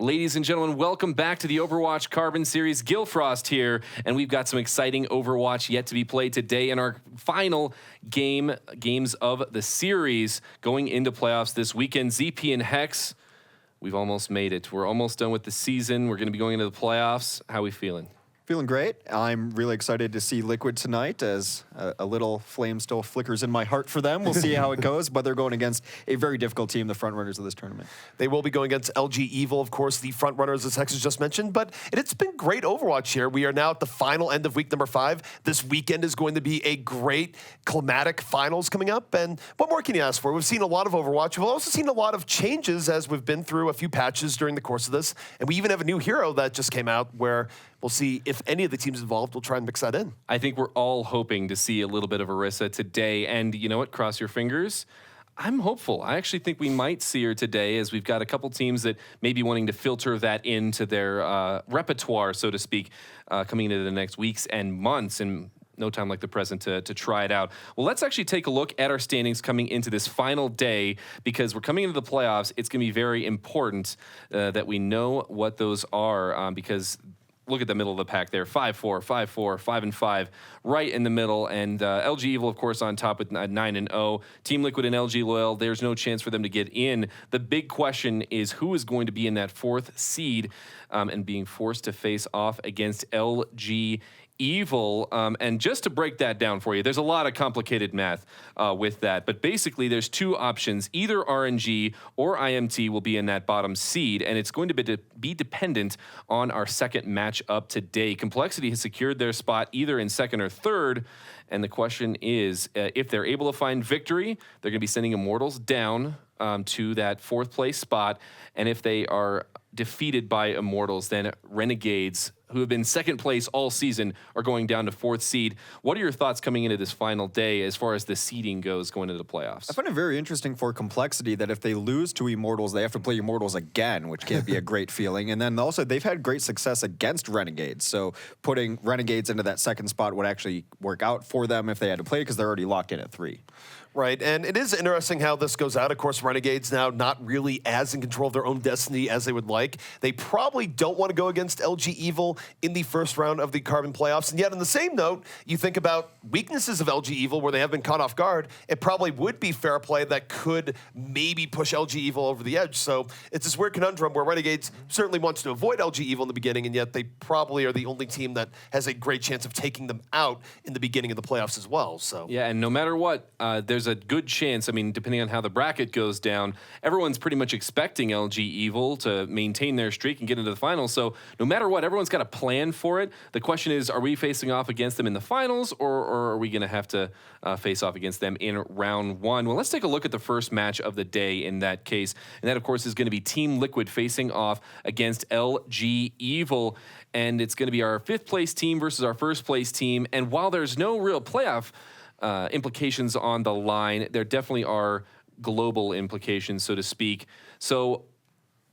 Ladies and gentlemen, welcome back to the Overwatch Carbon Series. Gilfrost here, and we've got some exciting Overwatch yet to be played today in our final games of the series going into playoffs this weekend. ZP and Hex, we've almost made it. We're almost done with the season. We're going to be going into the playoffs. How are we feeling? Feeling great. I'm really excited to see Liquid tonight as a little flame still flickers in my heart for them. We'll see how it goes, but they're going against a very difficult team, the front runners of this tournament. They will be going against LG Evil, of course, the front runners, as Hex has just mentioned, but it's been great Overwatch here. We are now at the final end of week number 5. This weekend is going to be a great climatic finals coming up, and what more can you ask for? We've seen a lot of Overwatch. We've also seen a lot of changes as we've been through a few patches during the course of this, and we even have a new hero that just came out where we'll see if any of the teams involved will try and mix that in. I think we're all hoping to see a little bit of Orisa today. And you know what? Cross your fingers. I'm hopeful. I actually think we might see her today, as we've got a couple teams that may be wanting to filter that into their repertoire, so to speak, coming into the next weeks and months. And no time like the present to try it out. Well, let's actually take a look at our standings coming into this final day, because we're coming into the playoffs. It's going to be very important that we know what those are, because look at the middle of the pack there, 5-4, 5-4, 5-5, right in the middle. And LG Evil, of course, on top with 9-0. Team Liquid and LG Loyal, there's no chance for them to get in. The big question is who is going to be in that 4th seed and being forced to face off against LG Evil. And just to break that down for you, there's a lot of complicated math with that. But basically, there's 2 options. Either RNG or IMT will be in that bottom seed, and it's going to be dependent on our second matchup today. Complexity has secured their spot either in 2nd or 3rd, and the question is, if they're able to find victory, they're going to be sending Immortals down to that 4th place spot, and if they are defeated by Immortals, then Renegades, who have been 2nd place all season, are going down to 4th seed. What are your thoughts coming into this final day as far as the seeding goes going into the playoffs? I find it very interesting for Complexity that if they lose to Immortals, they have to play Immortals again, which can't be a great feeling. And then also, they've had great success against Renegades, so putting Renegades into that 2nd spot would actually work out for them if they had to play, because they're already locked in at 3. Right, and it is interesting how this goes out. Of course, Renegades now not really as in control of their own destiny as they would like. They probably don't want to go against LG Evil in the 1st round of the Carbon playoffs. And yet, on the same note, you think about weaknesses of LG Evil where they have been caught off guard. It probably would be fair play that could maybe push LG Evil over the edge. So it's this weird conundrum where Renegades certainly wants to avoid LG Evil in the beginning, and yet they probably are the only team that has a great chance of taking them out in the beginning of the playoffs as well. So yeah, and no matter what, there's a good chance, I mean, depending on how the bracket goes down, everyone's pretty much expecting LG Evil to maintain their streak and get into the finals. So no matter what, everyone's got a plan for it. The question is, are we facing off against them in the finals, or are we going to have to face off against them in round 1? Well, let's take a look at the first match of the day in that case. And that, of course, is going to be Team Liquid facing off against LG Evil. And it's going to be our 5th place team versus our 1st place team. And while there's no real playoff implications on the line, there definitely are global implications, so to speak. So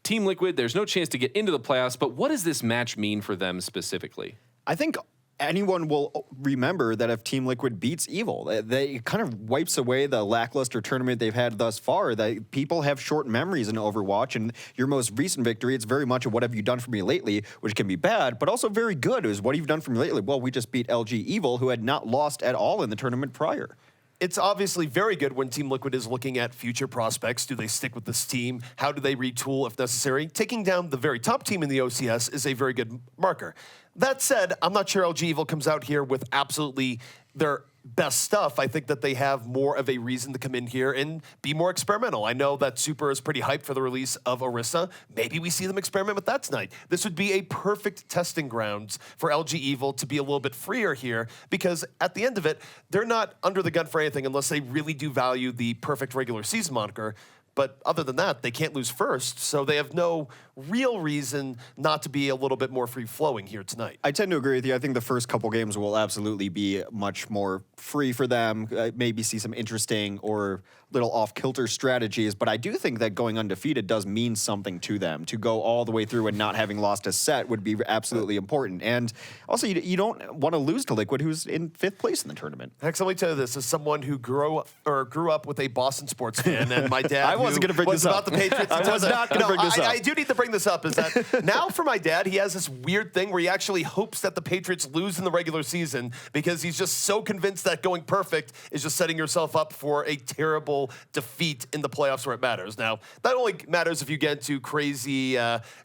Team Liquid, there's no chance to get into the playoffs, but what does this match mean for them specifically? I think anyone will remember that if Team Liquid beats Evil, they kind of wipes away the lackluster tournament they've had thus far. That people have short memories in Overwatch, and your most recent victory, it's very much a what have you done for me lately, which can be bad, but also very good. Is what have you done for me lately? Well, we just beat LG Evil, who had not lost at all in the tournament prior. It's obviously very good when Team Liquid is looking at future prospects. Do they stick with this team? How do they retool if necessary? Taking down the very top team in the OCS is a very good marker. That said, I'm not sure LG Evil comes out here with absolutely their best stuff. I think that they have more of a reason to come in here and be more experimental. I know that Super is pretty hyped for the release of Orisa. Maybe we see them experiment with that tonight. This would be a perfect testing grounds for LG Evil to be a little bit freer here, because at the end of it, they're not under the gun for anything unless they really do value the perfect regular season moniker. But other than that, they can't lose first, so they have no real reason not to be a little bit more free-flowing here tonight. I tend to agree with you. I think the first couple games will absolutely be much more free for them, maybe see some interesting or little off-kilter strategies, but I do think that going undefeated does mean something to them. To go all the way through and not having lost a set would be absolutely important. And also, you don't want to lose to Liquid, who's in 5th place in the tournament. Hex, let me tell you this, as someone who grew up with a Boston sports fan, and my dad wasn't gonna bring was this about up. the Patriots. I was not gonna bring this up. I do need to bring this up. Is that now for my dad? He has this weird thing where he actually hopes that the Patriots lose in the regular season because he's just so convinced that going perfect is just setting yourself up for a terrible defeat in the playoffs where it matters. Now that only matters if you get into crazy,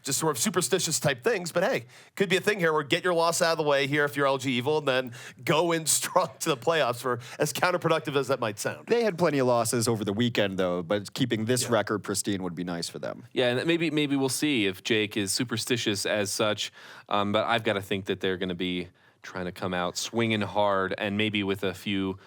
just sort of superstitious type things. But hey, could be a thing here where get your loss out of the way here if you're LG Evil, and then go in strong to the playoffs. For as counterproductive as that might sound. They had plenty of losses over the weekend, though, but keeping this record pristine would be nice for them. Yeah, and maybe we'll see if Jake is superstitious as such. But I've got to think that they're going to be trying to come out swinging hard and maybe with a few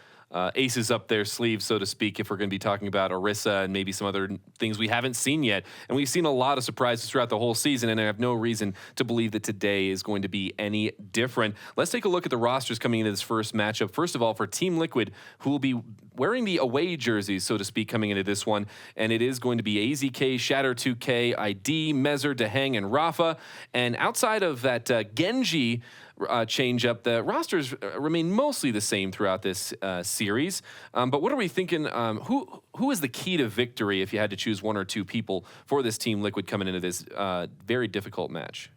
aces up their sleeves, so to speak, if we're going to be talking about Orisa and maybe some other things we haven't seen yet. And we've seen a lot of surprises throughout the whole season, and I have no reason to believe that today is going to be any different. Let's take a look at the rosters coming into this first matchup. First of all, for Team Liquid, who will be wearing the away jerseys, so to speak, coming into this one, and it is going to be AZK, Shatter 2K, ID, Mezer, Dehang, and Rafa. And outside of that Genji change up, the rosters remain mostly the same throughout this series. But what are we thinking? Who is the key to victory if you had to choose one or two people for this Team Liquid coming into this very difficult match?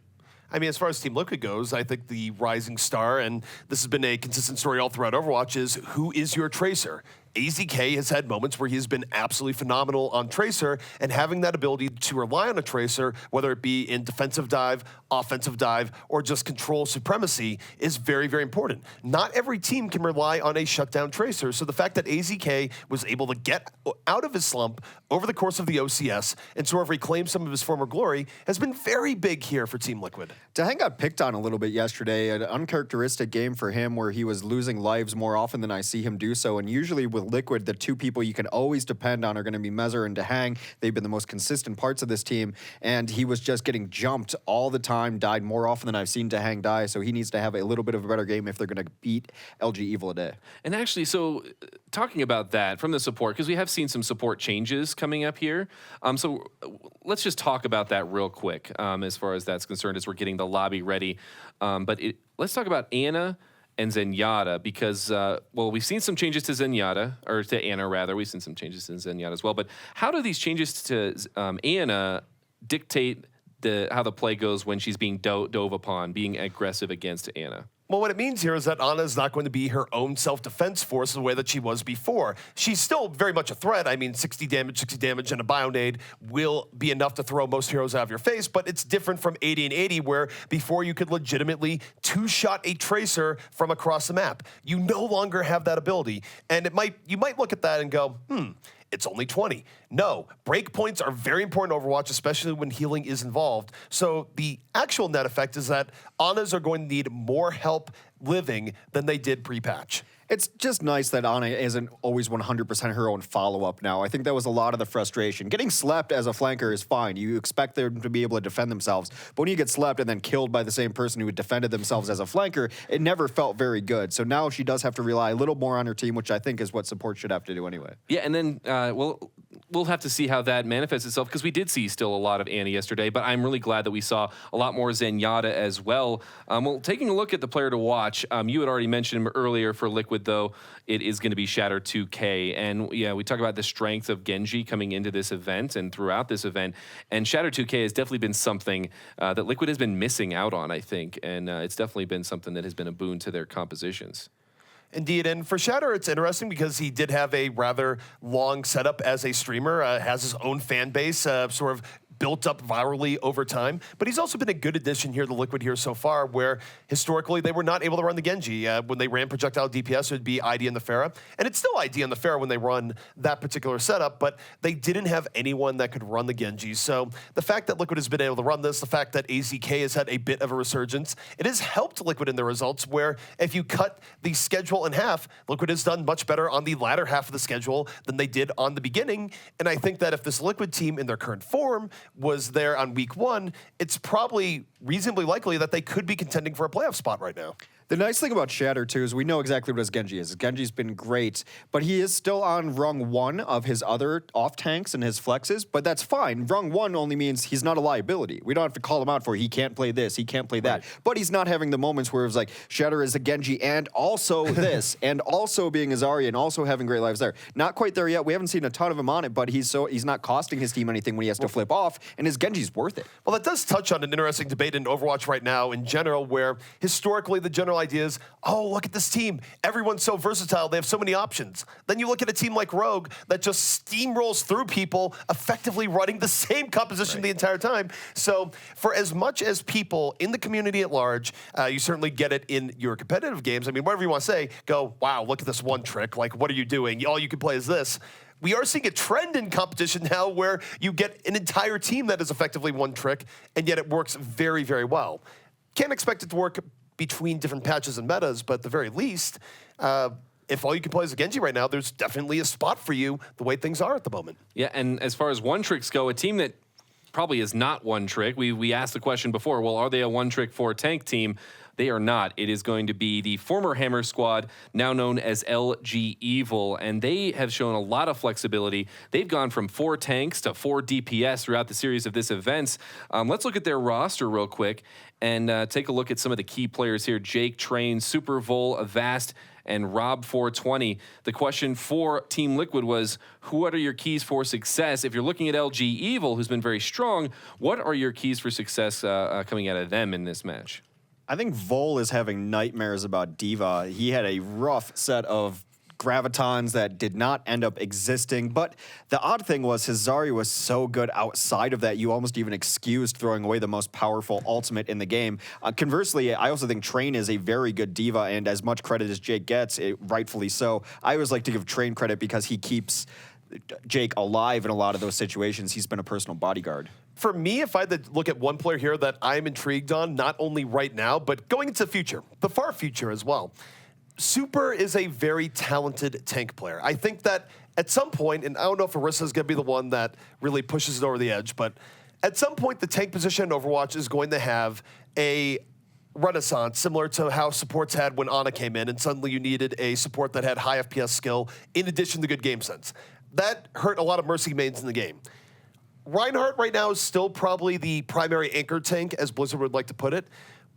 I mean, as far as Team Liquid goes, I think the rising star, and this has been a consistent story all throughout Overwatch, is who is your Tracer? AZK has had moments where he's been absolutely phenomenal on Tracer, and having that ability to rely on a Tracer, whether it be in defensive dive, offensive dive, or just control supremacy, is very, very important. Not every team can rely on a shutdown Tracer, so the fact that AZK was able to get out of his slump over the course of the OCS and sort of reclaim some of his former glory has been very big here for Team Liquid. Dehang got picked on a little bit yesterday, an uncharacteristic game for him where he was losing lives more often than I see him do so, and usually with Liquid, the two people you can always depend on are going to be Mezer and Dehang. They've been the most consistent parts of this team, and he was just getting jumped all the time, died more often than I've seen Dehang die, so he needs to have a little bit of a better game if they're going to beat LG Evil a day. And actually, so talking about that from the support, because we have seen some support changes coming up here. So let's just talk about that real quick as far as that's concerned as we're getting the lobby ready. Let's talk about Anna and Zenyatta, because, well, we've seen some changes to Zenyatta, or to Anna, rather. We've seen some changes to Zenyatta as well. But how do these changes to Anna dictate how the play goes when she's being dove upon, being aggressive against Anna? Well, what it means here is that Ana is not going to be her own self-defense force the way that she was before. She's still very much a threat. I mean, 60 damage, and a Bionade will be enough to throw most heroes out of your face, but it's different from 80 and 80, where before you could legitimately two-shot a Tracer from across the map. You no longer have that ability, and you might look at that and go, it's only 20. No, breakpoints are very important in Overwatch, especially when healing is involved. So the actual net effect is that Anas are going to need more help living than they did pre-patch. It's just nice that Ana isn't always 100% her own follow-up now. I think that was a lot of the frustration. Getting slept as a flanker is fine. You expect them to be able to defend themselves. But when you get slept and then killed by the same person who had defended themselves as a flanker, it never felt very good. So now she does have to rely a little more on her team, which I think is what support should have to do anyway. Yeah, and then, we'll have to see how that manifests itself, because we did see still a lot of Annie yesterday, but I'm really glad that we saw a lot more Zenyatta as well. Well, taking a look at the player to watch, you had already mentioned him earlier for Liquid, though. It is going to be Shatter 2K. And yeah, we talk about the strength of Genji coming into this event and throughout this event. And Shatter 2K has definitely been something that Liquid has been missing out on, I think. And it's definitely been something that has been a boon to their compositions. Indeed, and for Shatter, it's interesting because he did have a rather long setup as a streamer, has his own fan base, sort of built up virally over time, but he's also been a good addition here to Liquid here so far, where historically they were not able to run the Genji. When they ran projectile DPS, it would be ID and the Pharah, and it's still ID and the Pharah when they run that particular setup, but they didn't have anyone that could run the Genji. So the fact that Liquid has been able to run this, the fact that AZK has had a bit of a resurgence, it has helped Liquid in the results, where if you cut the schedule in half, Liquid has done much better on the latter half of the schedule than they did on the beginning, and I think that if this Liquid team in their current form was there on week one, it's probably reasonably likely that they could be contending for a playoff spot right now. The nice thing about Shatter, too, is we know exactly what his Genji is. Genji's been great, but he is still on rung 1 of his other off-tanks and his flexes, but that's fine. Rung 1 only means he's not a liability. We don't have to call him out for he can't play this, he can't play that. But he's not having the moments where it's like, Shatter is a Genji and also this, and also being a Zarya and also having great lives there. Not quite there yet. We haven't seen a ton of him on it, but he's not costing his team anything when he has to flip off, and his Genji's worth it. Well, that does touch on an interesting debate in Overwatch right now in general, where historically the general idea is, oh, look at this team. Everyone's so versatile. They have so many options. Then you look at a team like Rogue that just steamrolls through people, effectively running the same composition the entire time. So for as much as people in the community at large, you certainly get it in your competitive games. I mean, whatever you want to say, go, wow, look at this one trick. Like, what are you doing? All you can play is this. We are seeing a trend in competition now where you get an entire team that is effectively one trick, and yet it works very, very well. Can't expect it to work between different patches and metas, but at the very least, if all you can play is a Genji right now, there's definitely a spot for you the way things are at the moment. Yeah, and as far as one-tricks go, a team that probably is not one-trick, we asked the question before, well, are they a one-trick four-tank team? They are not. It is going to be the former Hammer squad, now known as LG Evil, and they have shown a lot of flexibility. They've gone from 4 tanks to 4 DPS throughout the series of this events. Let's look at their roster real quick and take a look at some of the key players here. Jake, Train, Super Vol, Avast, and Rob 420. The question for Team Liquid was, what are your keys for success? If you're looking at LG Evil, who's been very strong, what are your keys for success coming out of them in this match? I think Vol is having nightmares about D.Va. He had a rough set of gravitons that did not end up existing, but the odd thing was his Zarya was so good outside of that, you almost even excused throwing away the most powerful ultimate in the game. Conversely, I also think Train is a very good D.Va, and as much credit as Jake gets, rightfully so. I always like to give Train credit because he keeps Jake alive in a lot of those situations. He's been a personal bodyguard. For me, if I had to look at one player here that I'm intrigued on, not only right now, but going into the future, the far future as well, Super is a very talented tank player. I think that at some point, and I don't know if Orisa is going to be the one that really pushes it over the edge, but at some point, the tank position in Overwatch is going to have a renaissance, similar to how supports had when Ana came in, and suddenly you needed a support that had high FPS skill in addition to good game sense. That hurt a lot of Mercy mains in the game. Reinhardt right now is still probably the primary anchor tank, as Blizzard would like to put it.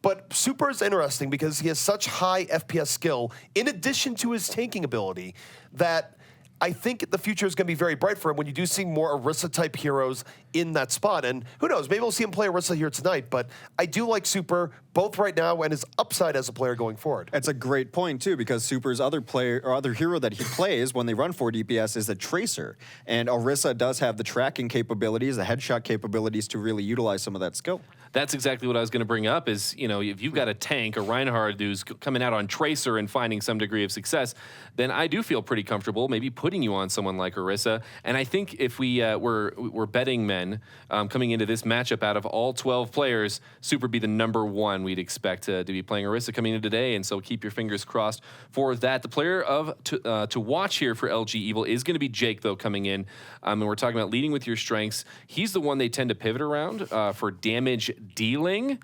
But Super is interesting because he has such high FPS skill, in addition to his tanking ability, that I think the future is going to be very bright for him when you do see more Orisa-type heroes in that spot. And who knows, maybe we'll see him play Orisa here tonight. But I do like Super, both right now and his upside as a player going forward. That's a great point, too, because Super's other player or other hero that he plays when they run 4 DPS is a Tracer. And Orisa does have the tracking capabilities, the headshot capabilities to really utilize some of that skill. That's exactly what I was going to bring up is, you know, if you've got a tank, a Reinhardt who's coming out on Tracer and finding some degree of success, then I do feel pretty comfortable maybe putting you on someone like Orisa. And I think if we're betting men coming into this matchup, out of all 12 players, Super be the #1 we'd expect to be playing Orisa coming in today. And so keep your fingers crossed for that. The player to watch here for LG Evil is going to be Jake, though, coming in. And we're talking about leading with your strengths. He's the one they tend to pivot around for damage dealing.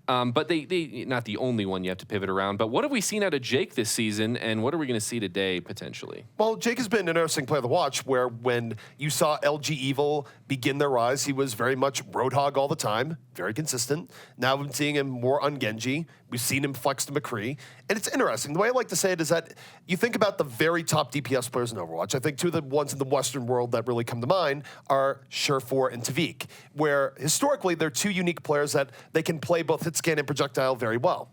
But they not the only one you have to pivot around. But what have we seen out of Jake this season, and what are we going to see today, potentially? Well, Jake has been an interesting player to watch, where when you saw LG Evil begin their rise, he was very much Roadhog all the time, very consistent. Now we've been seeing him more on Genji. We've seen him flex to McCree. And it's interesting. The way I like to say it is that you think about the very top DPS players in Overwatch. I think two of the ones in the Western world that really come to mind are Surefour and Tavik, where historically they're two unique players that they can play both hit scan and projectile very well.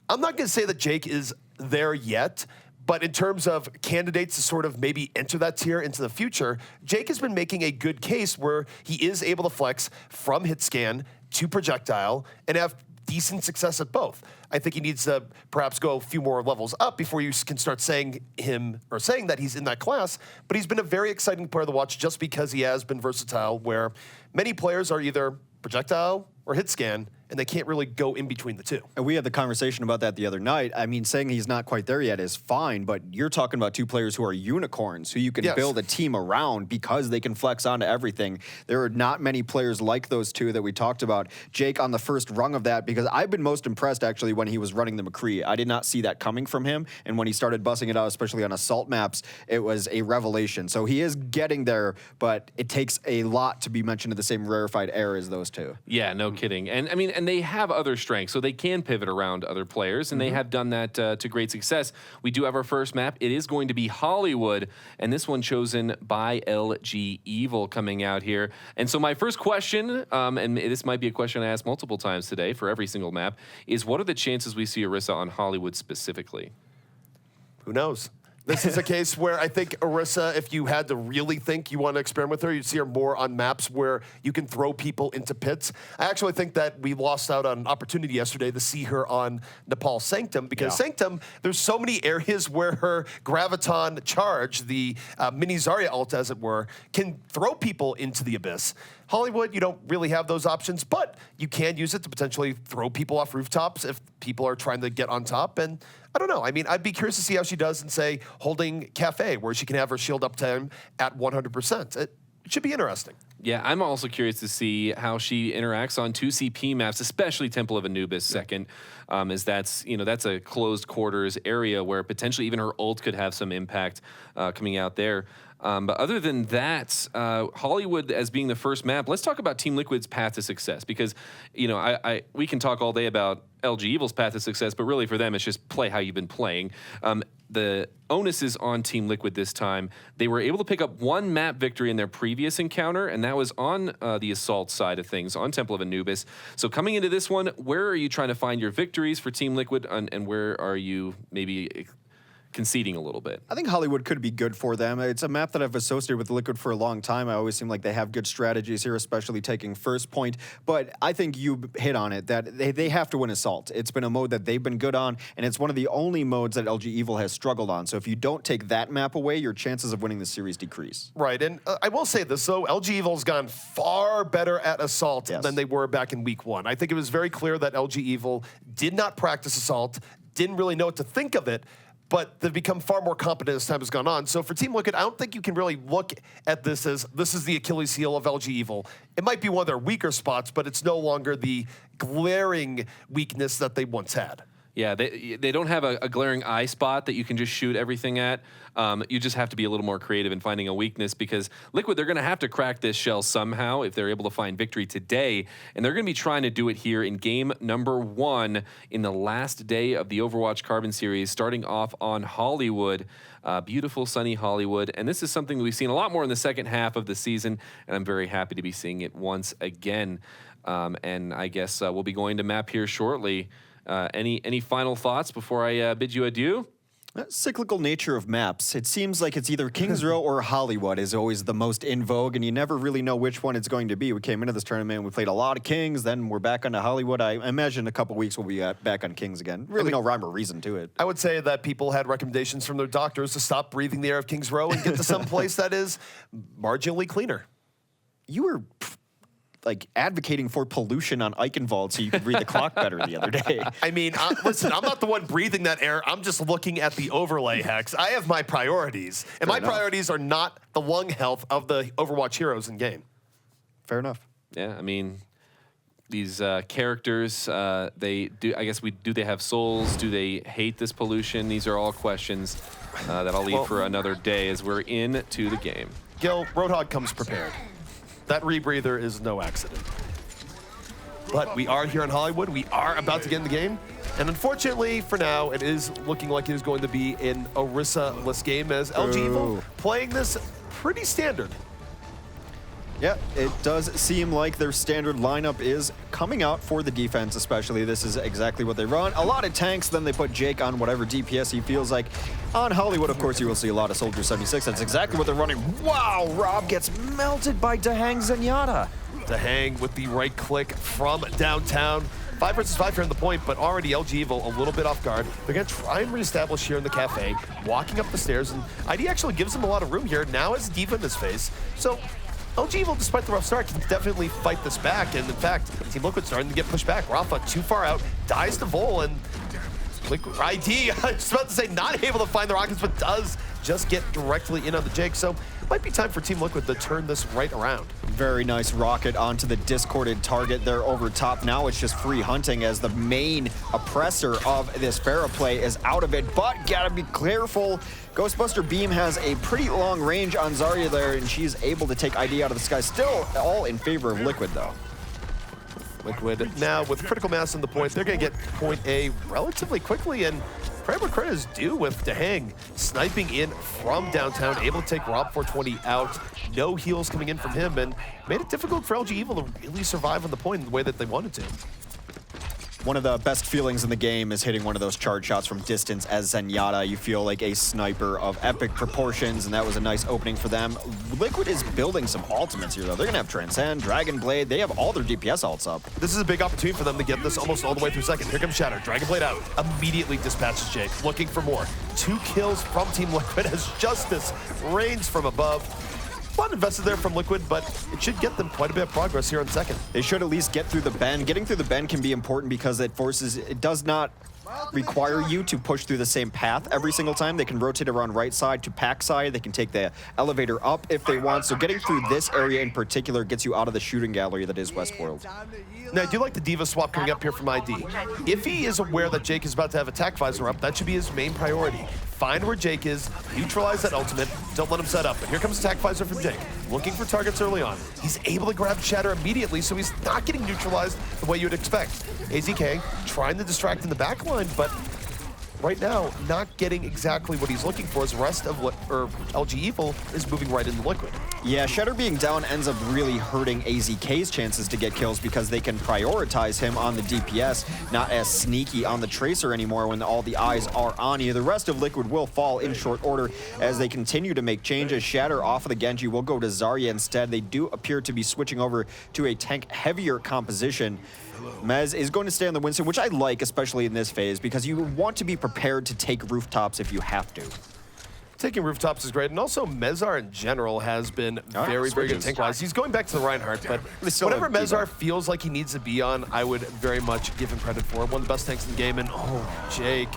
I'm not going to say that Jake is there yet, but in terms of candidates to sort of maybe enter that tier into the future, Jake has been making a good case where he is able to flex from hit scan to projectile and have decent success at both. I think he needs to perhaps go a few more levels up before you can start saying that he's in that class, but he's been a very exciting player to watch just because he has been versatile, where many players are either projectile or hit scan, and they can't really go in between the two. And we had the conversation about that the other night. I mean, saying he's not quite there yet is fine, but you're talking about two players who are unicorns, who you can build a team around because they can flex onto everything. There are not many players like those two that we talked about. Jake on the first rung of that, because I've been most impressed actually when he was running the McCree. I did not see that coming from him, and when he started busting it out, especially on assault maps, it was a revelation. So he is getting there, but it takes a lot to be mentioned in the same rarefied air as those two. Yeah, no kidding. And I mean, and they have other strengths, so they can pivot around other players, and they have done that to great success. We do have our first map. It is going to be Hollywood, and this one chosen by LG Evil coming out here. And so my first question, and this might be a question I asked multiple times today for every single map, is what are the chances we see Orisa on Hollywood specifically? Who knows? This is a case where I think Orisa, if you had to really think you want to experiment with her, you'd see her more on maps where you can throw people into pits. I actually think that we lost out on an opportunity yesterday to see her on Nepal Sanctum, because Sanctum, there's so many areas where her Graviton charge, the mini Zarya ult as it were, can throw people into the abyss. Hollywood, you don't really have those options, but you can use it to potentially throw people off rooftops if people are trying to get on top. And I don't know. I mean, I'd be curious to see how she does in, say, holding Cafe, where she can have her shield uptime at 100%. It should be interesting. Yeah, I'm also curious to see how she interacts on 2CP maps, especially Temple of Anubis second, as that's a closed quarters area where potentially even her ult could have some impact coming out there. But other than that, Hollywood as being the first map, let's talk about Team Liquid's path to success, because we can talk all day about LG Evil's path to success, but really for them it's just play how you've been playing. The onus is on Team Liquid this time. They were able to pick up one map victory in their previous encounter, and that was on the assault side of things, on Temple of Anubis. So coming into this one, where are you trying to find your victories for Team Liquid, and where are you maybe conceding a little bit? I think Hollywood could be good for them. It's a map that I've associated with Liquid for a long time. I always seem like they have good strategies here, especially taking first point. But I think you hit on it, that they have to win Assault. It's been a mode that they've been good on, and it's one of the only modes that LG Evil has struggled on. So if you don't take that map away, your chances of winning the series decrease. Right, and I will say this, though. LG Evil's gone far better at Assault than they were back in week one. I think it was very clear that LG Evil did not practice Assault, didn't really know what to think of it, but they've become far more competent as time has gone on. So for Team Liquid, I don't think you can really look at this as this is the Achilles heel of LG Evil. It might be one of their weaker spots, but it's no longer the glaring weakness that they once had. Yeah, they don't have a glaring eye spot that you can just shoot everything at. You just have to be a little more creative in finding a weakness, because Liquid, they're going to have to crack this shell somehow if they're able to find victory today. And they're going to be trying to do it here in game number 1 in the last day of the Overwatch Carbon Series, starting off on Hollywood. Beautiful, sunny Hollywood. And this is something that we've seen a lot more in the second half of the season, and I'm very happy to be seeing it once again. And I guess we'll be going to map here shortly. Any final thoughts before I bid you adieu? Cyclical nature of maps. It seems like it's either Kings Row or Hollywood is always the most in vogue, and you never really know which one it's going to be. We came into this tournament, we played a lot of Kings, then we're back onto Hollywood. I imagine in a couple weeks we'll be back on Kings again. Really no rhyme or reason to it. I would say that people had recommendations from their doctors to stop breathing the air of Kings Row and get to some place that is marginally cleaner. You were like advocating for pollution on Eichenwald so you could read the clock better the other day. I mean, listen, I'm not the one breathing that air. I'm just looking at the overlay, Hex. I have my priorities, and my priorities are not the lung health of the Overwatch heroes in game. Fair enough. Yeah, I mean, these characters, they have souls? Do they hate this pollution? These are all questions that I'll leave for another day as we're into the game. Gil, Roadhog comes prepared. That rebreather is no accident. But we are here in Hollywood. We are about to get in the game. And unfortunately, for now, it is looking like it is going to be an Orisa-less game, as LG Evil playing this pretty standard. Yeah, it does seem like their standard lineup is coming out for the defense especially. This is exactly what they run. A lot of tanks, then they put Jake on whatever DPS he feels like. On Hollywood, of course, you will see a lot of Soldier 76. That's exactly what they're running. Wow, Rob gets melted by Dahang Zenyatta. Dahang with the right click from downtown. 5 versus 5 here on the point, but already LG Evil a little bit off guard. They're going to try and reestablish here in the cafe, walking up the stairs, and ID actually gives them a lot of room here. Now has D.Va in his face. So LG Evil, despite the rough start, can definitely fight this back. And in fact, Team Liquid starting to get pushed back. Rafa too far out, dies to Vol, and Liquid ID, I was about to say, not able to find the rockets, but does just get directly in on the Jake. So it might be time for Team Liquid to turn this right around. Very nice rocket onto the discorded target there over top. Now it's just free hunting as the main oppressor of this Pharah play is out of it, but gotta be careful. Ghostbuster Beam has a pretty long range on Zarya there, and she's able to take ID out of the sky. Still all in favor of Liquid, though. Liquid now with critical mass on the point, they're going to get point A relatively quickly, and Primal credit is due with Dehang sniping in from downtown, able to take Rob 420 out. No heals coming in from him, and made it difficult for LG Evil to really survive on the point in the way that they wanted to. One of the best feelings in the game is hitting one of those charge shots from distance as Zenyatta. You feel like a sniper of epic proportions, and that was a nice opening for them. Liquid is building some ultimates here, though. They're going to have Transcend, Dragon Blade. They have all their DPS ults up. This is a big opportunity for them to get this almost all the way through second. Here comes Shatter. Dragon Blade out. Immediately dispatches Jake, looking for more. 2 kills from Team Liquid as Justice rains from above. Fun invested there from Liquid, but it should get them quite a bit of progress here on second. They should at least get through the bend. Getting through the bend can be important because it does not require you to push through the same path every single time. They can rotate around right side to pack side. They can take the elevator up if they want. So getting through this area in particular gets you out of the shooting gallery that is Westworld. Now, I do like the Diva swap coming up here from ID. If he is aware that Jake is about to have attack visor up, that should be his main priority. Find where Jake is, neutralize that ultimate, don't let him set up. But here comes attack visor from Jake, looking for targets early on. He's able to grab Shatter immediately, so he's not getting neutralized the way you would expect. AZK trying to distract in the back line, but right now, not getting exactly what he's looking for as the rest of LG Evil is moving right into Liquid. Yeah, Shatter being down ends up really hurting AZK's chances to get kills because they can prioritize him on the DPS, not as sneaky on the Tracer anymore when all the eyes are on you. The rest of Liquid will fall in short order as they continue to make changes. Shatter off of the Genji will go to Zarya instead. They do appear to be switching over to a tank-heavier composition. Mez is going to stay on the Winston, which I like, especially in this phase, because you want to be prepared to take rooftops if you have to. Taking rooftops is great, and also Mezar in general has been very good tank-wise. He's going back to the Reinhardt, but whatever Mezar feels like he needs to be on, I would very much give him credit for. One of the best tanks in the game, and oh, Jake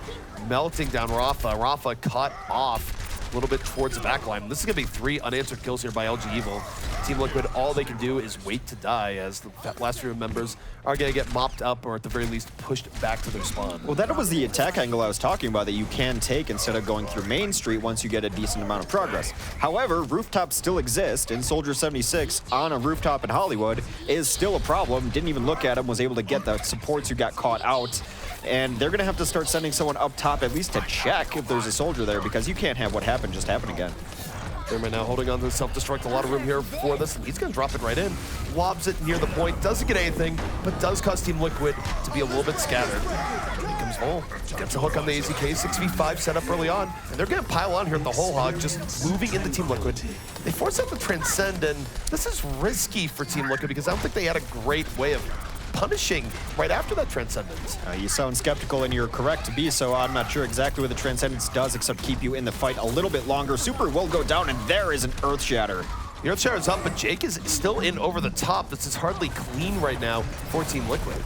melting down Rafa. Rafa caught off a little bit towards the back line. This is going to be 3 unanswered kills here by LG Evil. Team Liquid, all they can do is wait to die as the last 3 members are going to get mopped up or at the very least pushed back to their spawn. Well, that was the attack angle I was talking about that you can take instead of going through Main Street once you get a decent amount of progress. However, rooftops still exist, and Soldier 76 on a rooftop in Hollywood is still a problem. Didn't even look at him, was able to get the supports who got caught out. And they're going to have to start sending someone up top at least to check if there's a soldier there, because you can't have what happened just happen again. Therman now holding on to the self-destruct. A lot of room here for this, and he's going to drop it right in. Lobs it near the point, doesn't get anything, but does cause Team Liquid to be a little bit scattered. Here comes Vol. Gets a hook on the AZK, 6v5 set up early on, and they're going to pile on here with the whole hog, just moving into Team Liquid. They force out the Transcend, and this is risky for Team Liquid because I don't think they had a great way of punishing right after that Transcendence. You sound skeptical, and you're correct to be so. I'm not sure exactly what the Transcendence does except keep you in the fight a little bit longer. Super will go down, and there is an Earth Shatter. The Earth Shatter's up, but Jake is still in over the top. This is hardly clean right now for Team Liquid.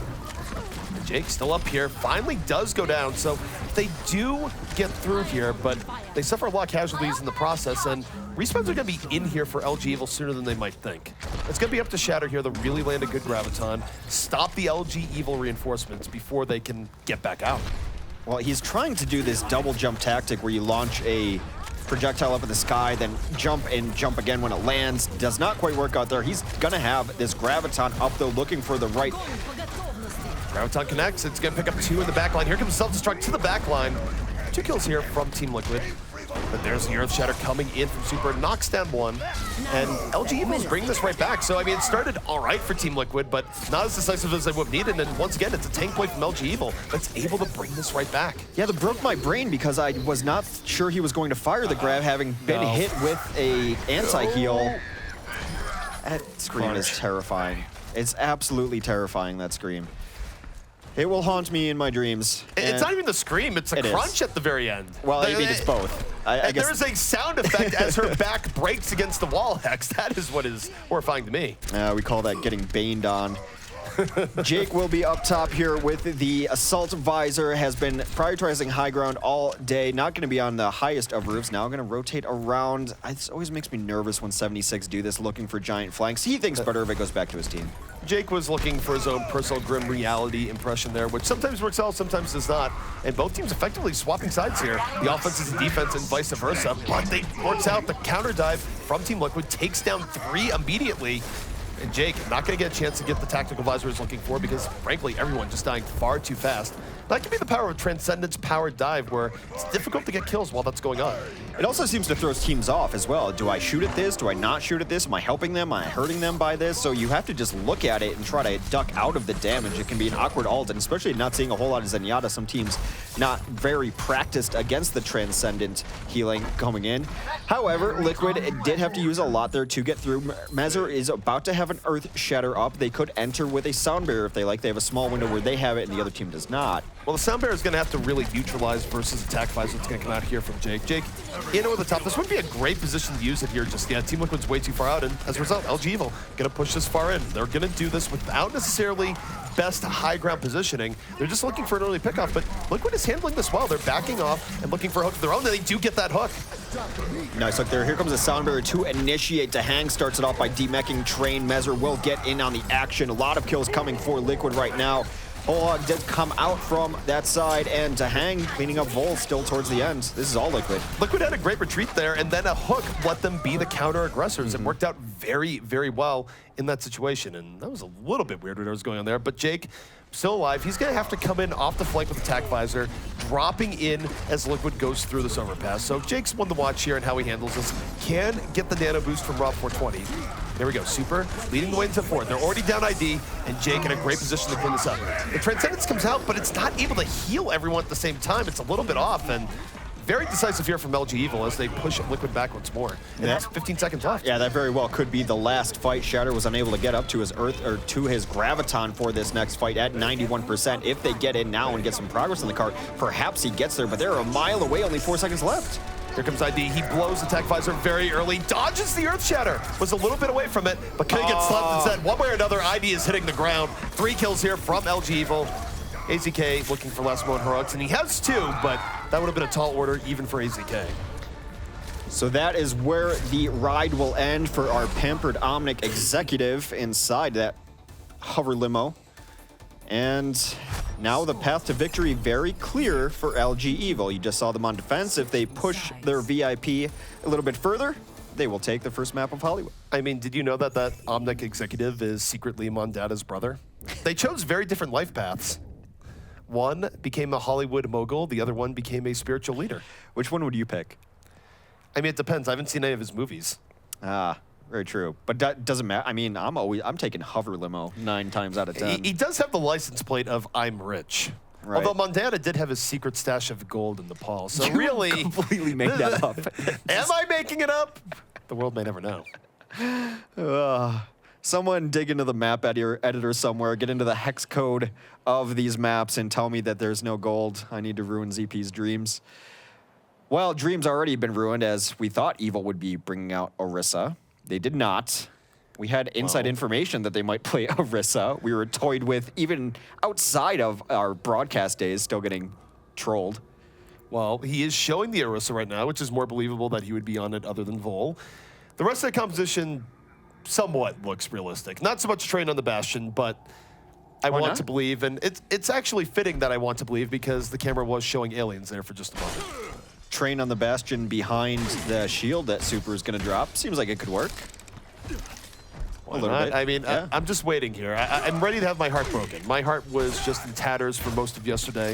Jake still up here, finally does go down, so they do get through here, but they suffer a lot of casualties in the process, and respawns are going to be in here for LG Evil sooner than they might think. It's going to be up to Shatter here to really land a good graviton, stop the LG Evil reinforcements before they can get back out. Well, he's trying to do this double jump tactic where you launch a projectile up in the sky, then jump and jump again when it lands. Does not quite work out there. He's going to have this graviton up, though, looking for the right. Graviton connects. It's going to pick up 2 in the back line. Here comes self-destruct to the back line. 2 kills here from Team Liquid. But there's the Earth Shatter coming in from Super, knocks down 1. And LG Evil's bringing this right back. So, I mean, it started all right for Team Liquid, but not as decisive as they would have needed. And once again, it's a tank play from LG Evil that's able to bring this right back. Yeah, that broke my brain because I was not sure he was going to fire the grab, having been hit with a anti-heal. That scream is terrifying. It's absolutely terrifying, that scream. It will haunt me in my dreams. It's not even the scream, it's a crunch at the very end. Well, I mean, it's both. I guess. There's a sound effect as her back breaks against the wall, Hex. That is what is horrifying to me. We call that getting baned on. Jake will be up top here with the assault visor, has been prioritizing high ground all day, not going to be on the highest of roofs, now going to rotate around. It always makes me nervous when 76 do this, looking for giant flanks. He thinks better if it goes back to his team. Jake was looking for his own personal grim reality impression there, which sometimes works out, sometimes does not. And both teams effectively swapping sides here. The offense is the defense and vice versa, but it works out. The counter dive from Team Liquid takes down 3 immediately. And Jake not going to get a chance to get the tactical visor he's looking for because, frankly, everyone just dying far too fast. That could be the power of Transcendence powered dive, where it's difficult to get kills while that's going on. It also seems to throw teams off as well. Do I shoot at this? Do I not shoot at this? Am I helping them? Am I hurting them by this? So you have to just look at it and try to duck out of the damage. It can be an awkward ult, and especially not seeing a whole lot of Zenyatta. Some teams not very practiced against the Transcendent healing coming in. However, Liquid did have to use a lot there to get through. Mezer is about to have an Earth Shatter up. They could enter with a Sound Barrier if they like. They have a small window where they have it and the other team does not. Well, the Sound Barrier is going to have to really neutralize versus attack visor that's going to come out here from Jake. Jake, in over the top. This would be a great position to use it here. Just, yeah, Team Liquid's way too far out, and as a result, LG Evil going to push this far in. They're going to do this without necessarily best high ground positioning. They're just looking for an early pickoff, but Liquid is handling this well. They're backing off and looking for a hook of their own, and they do get that hook. Nice hook there. Here comes a Sound Barrier to initiate. Tahang starts it off by demeching Train. Mezer will get in on the action. A lot of kills coming for Liquid right now. Hog did come out from that side, and Tahang cleaning up Vol still towards the end. This is all Liquid. Liquid had a great retreat there, and then a hook let them be the counter-aggressors. It worked out very, very well in that situation, and that was a little bit weird what was going on there, but Jake, still alive. He's going to have to come in off the flank with attack visor, dropping in as Liquid goes through this overpass. So Jake's one to watch here and how he handles this. Can get the nano boost from Rob 420. There we go, Super leading the way into 4. They're already down ID, and Jake in a great position to clean this up. The Transcendence comes out, but it's not able to heal everyone at the same time. It's a little bit off, and very decisive here from LG Evil as they push Liquid back once more. And that's 15 seconds left. Yeah, that very well could be the last fight. Shatter was unable to get up to his Earth or to his Graviton for this next fight at 91%. If they get in now and get some progress on the card, perhaps he gets there, but they're a mile away, only 4 seconds left. Here comes ID. He blows attack visor very early, dodges the Earth Shatter, was a little bit away from it, but couldn't get slapped instead. One way or another, ID is hitting the ground. 3 kills here from LG Evil. AZK looking for last mode heroics, and he has 2, but that would have been a tall order even for AZK. So that is where the ride will end for our pampered Omnic executive inside that hover limo. And now the path to victory very clear for LG Evil. You just saw them on defense. If they push their VIP a little bit further, they will take the first map of Hollywood. I mean, did you know that that Omnic executive is secretly Mondada's brother? They chose very different life paths. One became a Hollywood mogul, the other one became a spiritual leader. Which one would you pick? I mean, it depends. I haven't seen any of his movies. Very true. But that doesn't matter. I mean, I'm taking hover limo 9 times out of 10. He does have the license plate of I'm rich. Right. Although Mondada did have his secret stash of gold in Nepal. So You really completely made that up. Am I making it up? The world may never know. Someone dig into the map editor somewhere, get into the hex code of these maps and tell me that there's no gold. I need to ruin ZP's dreams. Well, dreams already been ruined, as we thought Evil would be bringing out Orisa. They did not. We had inside information that they might play Orisa. We were toyed with, even outside of our broadcast days, still getting trolled. Well, he is showing the Orisa right now, which is more believable that he would be on it other than Vol. The rest of the composition somewhat looks realistic. Not so much Train on the Bastion, but I want to believe, and it's actually fitting that I want to believe because the camera was showing aliens there for just a moment. Train on the Bastion behind the shield that Super is going to drop. Seems like it could work. A little bit. I mean, yeah. I'm just waiting here. I'm ready to have my heart broken. My heart was just in tatters for most of yesterday.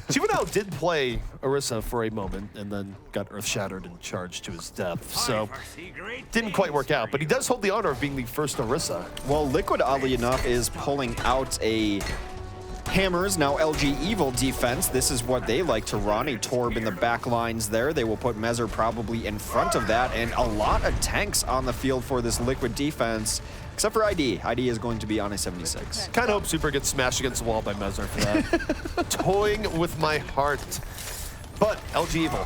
Chivanel did play Orisa for a moment and then got earth shattered and charged to his death. So didn't quite work out, but he does hold the honor of being the first Orisa. Well, Liquid, oddly enough, is pulling out a Hammers, now LG Evil defense. This is what they like to run. A Torb in the back lines there. They will put Mezzer probably in front of that. And a lot of tanks on the field for this Liquid defense, except for ID. ID is going to be on a 76. Kind of hope Super gets smashed against the wall by Mezzer for that. Toying with my heart. But LG Evil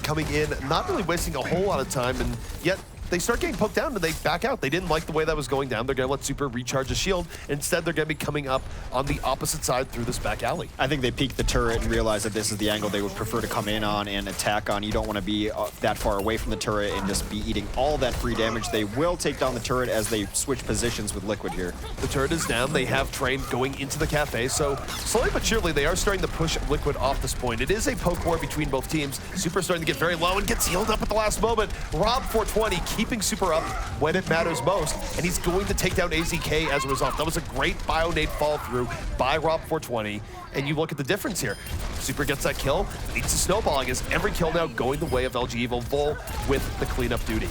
coming in, not really wasting a whole lot of time, and yet they start getting poked down and they back out. They didn't like the way that was going down. They're going to let Super recharge a shield. Instead, they're going to be coming up on the opposite side through this back alley. I think they peeked the turret and realized that this is the angle they would prefer to come in on and attack on. You don't want to be that far away from the turret and just be eating all that free damage. They will take down the turret as they switch positions with Liquid here. The turret is down. They have Train going into the cafe. So slowly but surely, they are starting to push Liquid off this point. It is a poke war between both teams. Super starting to get very low and gets healed up at the last moment. Rob 420 keeping Super up when it matters most, and he's going to take down AZK as a result. That was a great Bionade fall through by Rob 420, and you look at the difference here. Super gets that kill, leads to snowballing as every kill now going the way of LG Evil. Vol with the cleanup duty.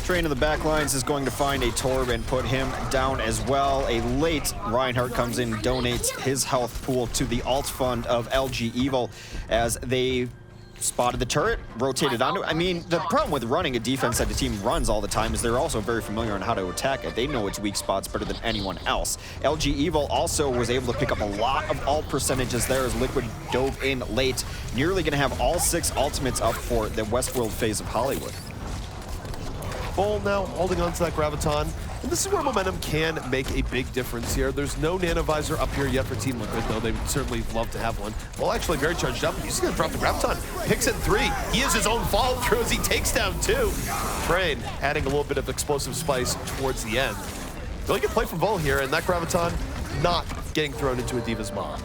Train in the back lines is going to find a Torb and put him down as well. A late Reinhardt comes in, donates his health pool to the alt fund of LG Evil as they spotted the turret, rotated onto it. I mean, the problem with running a defense that the team runs all the time is they're also very familiar on how to attack it. They know its weak spots better than anyone else. LG Evil also was able to pick up a lot of ult percentages there as Liquid dove in late, nearly going to have all 6 ultimates up for the Westworld phase of Hollywood. Vol now holding on to that Graviton. And this is where momentum can make a big difference here. There's no Nanovisor up here yet for Team Liquid, though they would certainly love to have one. Well, actually very charged up. He's going to drop the Graviton. Picks it 3. He is his own fall through as he takes down 2. Train adding a little bit of explosive spice towards the end. Really good play from Vol here, and that Graviton not getting thrown into a Diva's Maw.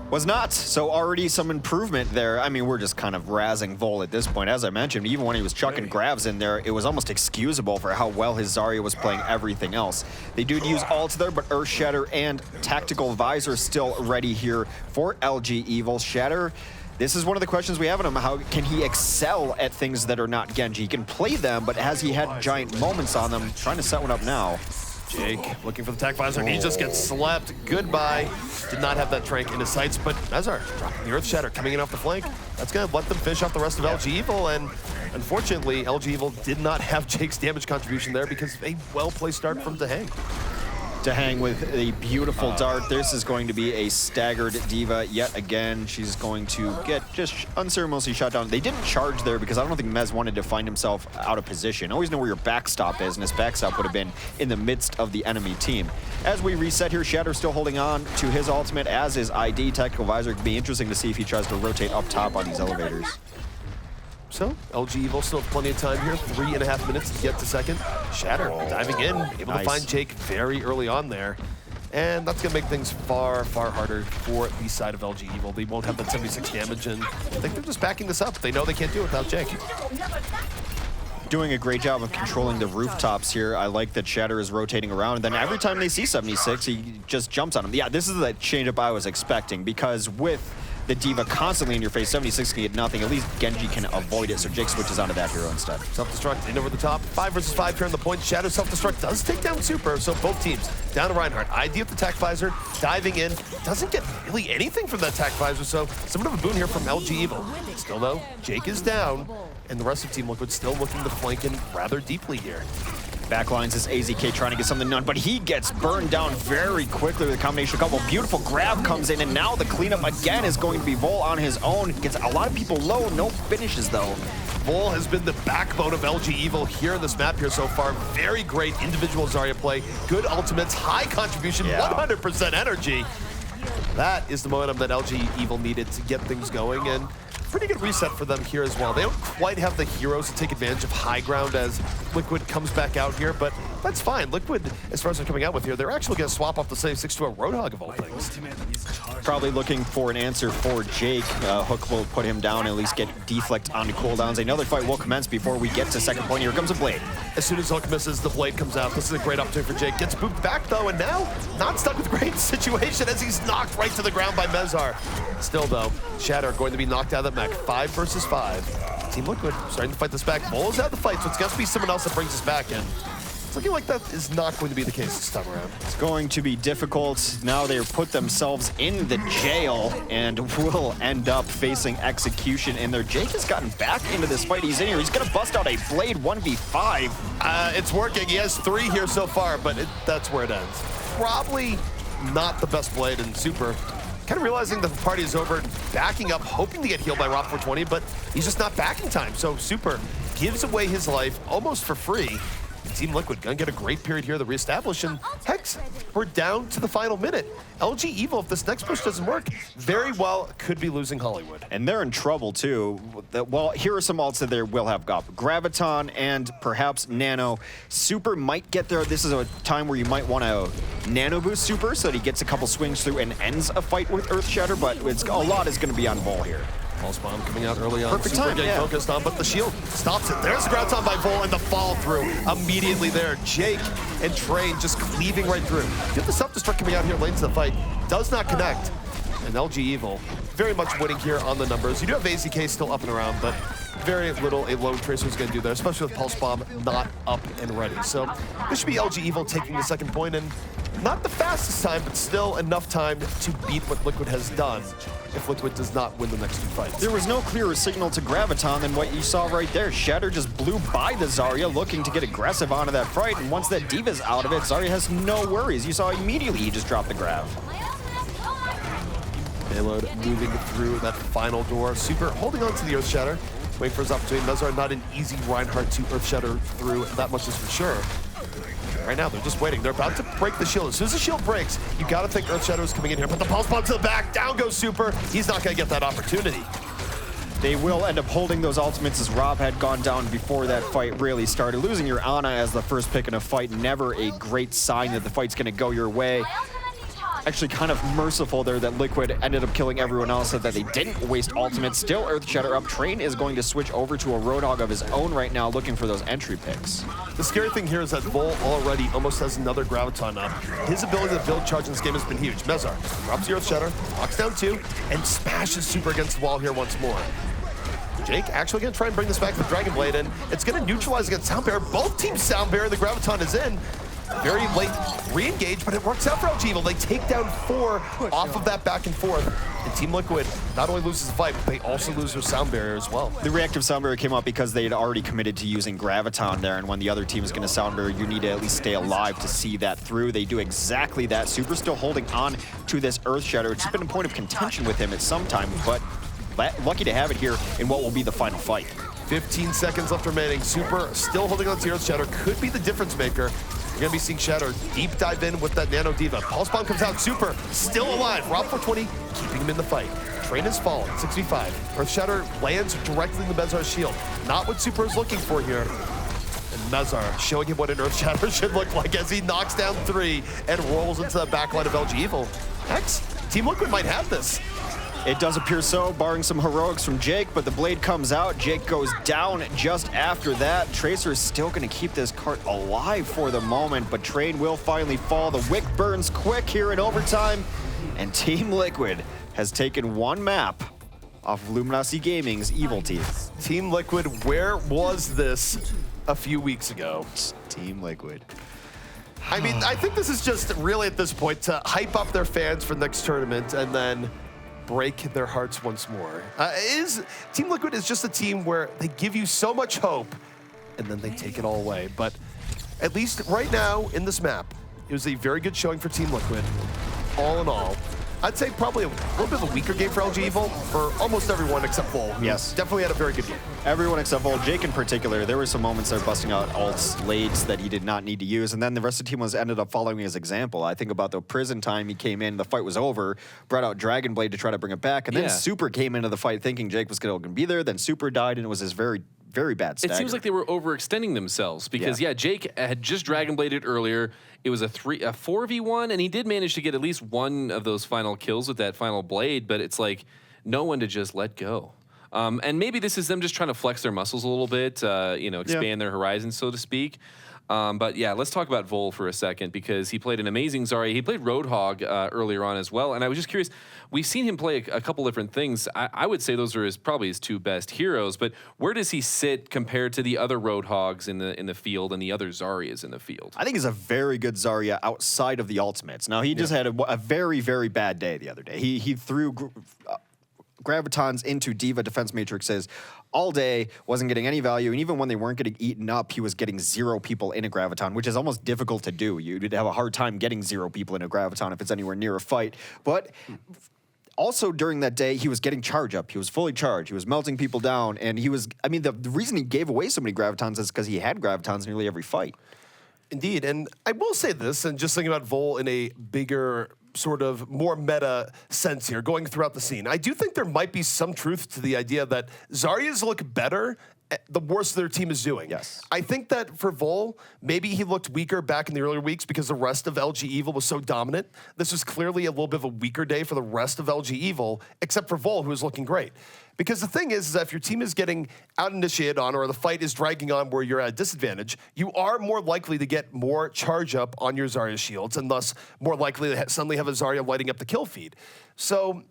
Was not, so already some improvement there. I mean, we're just kind of razzing Vol at this point. As I mentioned, even when he was chucking grabs in there, it was almost excusable for how well his Zarya was playing everything else. They do use ults there, but Earth Shatter and Tactical Visor still ready here for LG Evil. Shatter, this is one of the questions we have on him. How can he excel at things that are not Genji? He can play them, but has he had giant moments on them? Trying to set one up now. Jake looking for the Tac Visor, and he just gets slapped. Goodbye. Did not have that Trank in his sights, but Mezzer dropping the Earth Shatter, coming in off the flank. That's going to let them fish off the rest of LG Evil, and unfortunately, LG Evil did not have Jake's damage contribution there because of a well-placed start from Dehang. Dehang with a beautiful dart. This is going to be a staggered Diva yet again. She's going to get just unceremoniously shot down. They didn't charge there because I don't think Mez wanted to find himself out of position. Always know where your backstop is, and his backstop would have been in the midst of the enemy team. As we reset here, Shatter still holding on to his ultimate, as is ID. Tactical Visor. It'd be interesting to see if he tries to rotate up top on these elevators. So, LG Evil still have plenty of time here, 3.5 minutes to get to second. Shatter diving in, able to find Jake very early on there. And that's going to make things far, far harder for the side of LG Evil. They won't have that 76 damage, and I think they're just backing this up. They know they can't do it without Jake. Doing a great job of controlling the rooftops here. I like that Shatter is rotating around, and then every time they see 76, he just jumps on him. Yeah, this is the changeup I was expecting, because with the Diva constantly in your face, 76 can get nothing. At least Genji can avoid it, so Jake switches onto that hero instead. Self-destruct in over the top. 5 versus 5 here on the point. Shadow self-destruct does take down Super, so both teams down to Reinhardt. ID with the Tac Visor, diving in. Doesn't get really anything from that Tac Visor, so somewhat of a boon here from LG Evil. Still though, Jake is down, and the rest of Team Liquid still looking to flank in rather deeply here. Backlines is AZK trying to get something done, but he gets burned down very quickly with a combination of a couple. Beautiful grab comes in, and now the cleanup again is going to be Vol on his own. Gets a lot of people low, no finishes though. Vol has been the backbone of LG Evil here in this map here so far. Very great individual Zarya play, good ultimates, high contribution, 100% energy. That is the momentum that LG Evil needed to get things going, and pretty good reset for them here as well. They don't quite have the heroes to take advantage of high ground as Liquid comes back out here, but that's fine. Liquid, as far as they're coming out with here, they're actually going to swap off the 76 to a Roadhog of all things. Probably looking for an answer for Jake. Hook will put him down and at least get deflect onto cooldowns. Another fight will commence before we get to second point. Here comes a Blade. As soon as Hook misses, the Blade comes out. This is a great opportunity for Jake. Gets booped back though, and now not stuck with great situation as he's knocked right to the ground by Mezar. Still though, Shatter going to be knocked out of that mech. 5 versus 5. Team Liquid starting to fight this back. Vol is out of the fight, so it's got to be someone else that brings us back in. It's looking like that is not going to be the case this time around. It's going to be difficult. Now they've put themselves in the jail and will end up facing execution in there. Jake has gotten back into this fight. He's in here. He's going to bust out a Blade 1v5. It's working. He has 3 here so far, but that's where it ends. Probably not the best Blade in Super. Kind of realizing that the party is over, backing up, hoping to get healed by Rob 420, but he's just not back in time. So Super gives away his life almost for free. Team Liquid gonna get a great period here to reestablish, and Hex, we're down to the final minute. LG Evil, if this next push doesn't work, very well could be losing Hollywood. And they're in trouble too. Well, here are some ults that they will have up. Graviton and perhaps Nano. Super might get there. This is a time where you might want to Nano boost Super so that he gets a couple swings through and ends a fight with Earthshatter, but a lot is gonna be on Vol here. Pulse Bomb coming out early on. Perfect Super time, getting focused on, but the shield stops it. There's the Graviton by Vol and the follow through immediately there. Jake and Train just cleaving right through. Get the self-destruct coming out here late into the fight. Does not connect. And LG Evil very much winning here on the numbers. You do have AZK still up and around, but very little a Lone Tracer is going to do there, especially with Pulse Bomb not up and ready. So this should be LG Evil taking the second point, and not the fastest time, but still enough time to beat what Liquid has done if Liquid does not win the next 2 fights. There was no clearer signal to Graviton than what you saw right there. Shatter just blew by the Zarya, looking to get aggressive onto that fight, and once that Diva's out of it, Zarya has no worries. You saw immediately he just dropped the Grav. Payload moving through that final door. Super holding on to the Earthshatter, waiting for his opportunity. Mezar not an easy Reinhardt to Earthshatter through, that much is for sure. Right now, they're just waiting. They're about to break the shield. As soon as the shield breaks, you gotta think Earthshadow is coming in here. But the Pulse Bomb to the back, down goes Super. He's not gonna get that opportunity. They will end up holding those ultimates as Rob had gone down before that fight really started. Losing your Ana as the first pick in a fight, never a great sign that the fight's gonna go your way. Actually kind of merciful there that Liquid ended up killing everyone else so that they didn't waste ultimates. Still Earthshatter up. Train is going to switch over to a Roadhog of his own right now, looking for those entry picks. The scary thing here is that Vol already almost has another Graviton up. His ability to build charge in this game has been huge. Mezar drops the Earthshatter, knocks down 2, and smashes Super against the wall here once more. Jake actually going to try and bring this back to the Dragon Blade, and it's going to neutralize against Sound Bearer. Both teams Sound Bearer, the Graviton is in. Very late re-engage, but it works out for LG Evil. They take down 4 off of that back and forth. And Team Liquid not only loses the fight, but they also lose their Sound Barrier as well. The reactive Sound Barrier came up because they had already committed to using Graviton there, and when the other team is going to Sound Barrier, you need to at least stay alive to see that through. They do exactly that. Super still holding on to this Earthshatter. It's been a point of contention with him at some time, but lucky to have it here in what will be the final fight. 15 seconds left remaining. Super still holding on to Earthshatter. Could be the difference maker. You're going to be seeing Shatter deep dive in with that Nano Diva. Pulse Bomb comes out. Super still alive. Rob 420 keeping him in the fight. Train has fallen. 6v5. Earthshatter lands directly in the Mezar's shield. Not what Super is looking for here. And Mezar showing him what an Earthshatter should look like as he knocks down 3 and rolls into the backline of LG Evil. Hex, Team Liquid might have this. It does appear so, barring some heroics from Jake, but the blade comes out. Jake goes down just after that. Tracer is still going to keep this cart alive for the moment, but Train will finally fall. The wick burns quick here in overtime, and Team Liquid has taken 1 map off of Luminosity Gaming's Evil team. Team Liquid, where was this a few weeks ago? Team Liquid. I mean, I think this is just really at this point to hype up their fans for the next tournament and then break their hearts once more. Team Liquid is just a team where they give you so much hope and then they take it all away. But at least right now in this map, it was a very good showing for Team Liquid. All in all, I'd say probably a little bit of a weaker game for LG Evil for almost everyone except Vol. Yes. Definitely had a very good game. Everyone except Vol. Jake in particular, there were some moments there busting out ults, lades that he did not need to use, and then the rest of the team ended up following his example. I think about the prison time he came in, the fight was over, brought out Dragon Blade to try to bring it back, and then Super came into the fight thinking Jake was going to be there, then Super died, and it was his very bad stagger. It seems like they were overextending themselves because, Jake had just Dragon Bladed earlier. It was a 4v1, and he did manage to get at least one of those final kills with that final blade, but it's like no one to just let go. And maybe this is them just trying to flex their muscles a little bit, expand their horizons, so to speak. But yeah, let's talk about Vol for a second because he played an amazing Zarya. He played Roadhog earlier on as well, and I was just curious. We've seen him play a couple different things. I would say those are probably his two best heroes. But where does he sit compared to the other Roadhogs in the field and the other Zaryas in the field? I think he's a very good Zarya outside of the ultimates. Now, he just had a very, very bad day the other day. He threw Gravitons into Diva defense matrices all day, wasn't getting any value, and even when they weren't getting eaten up, he was getting 0 people in a Graviton, which is almost difficult to do. You'd have a hard time getting 0 people in a Graviton if it's anywhere near a fight. But also during that day, he was getting charge up. He was fully charged. He was melting people down, and he was, I mean, the reason he gave away so many Gravitons is because he had Gravitons nearly every fight. Indeed, and I will say this, and just thinking about Vol in a bigger sort of more meta sense here, going throughout the scene, I do think there might be some truth to the idea that Zaryas look better the worse their team is doing. Yes. I think that for Vol, maybe he looked weaker back in the earlier weeks because the rest of LG Evil was so dominant. This was clearly a little bit of a weaker day for the rest of LG Evil, except for Vol, who is looking great. Because the thing is that if your team is getting out-initiated on or the fight is dragging on where you're at a disadvantage, you are more likely to get more charge up on your Zarya shields and thus more likely to suddenly have a Zarya lighting up the kill feed. So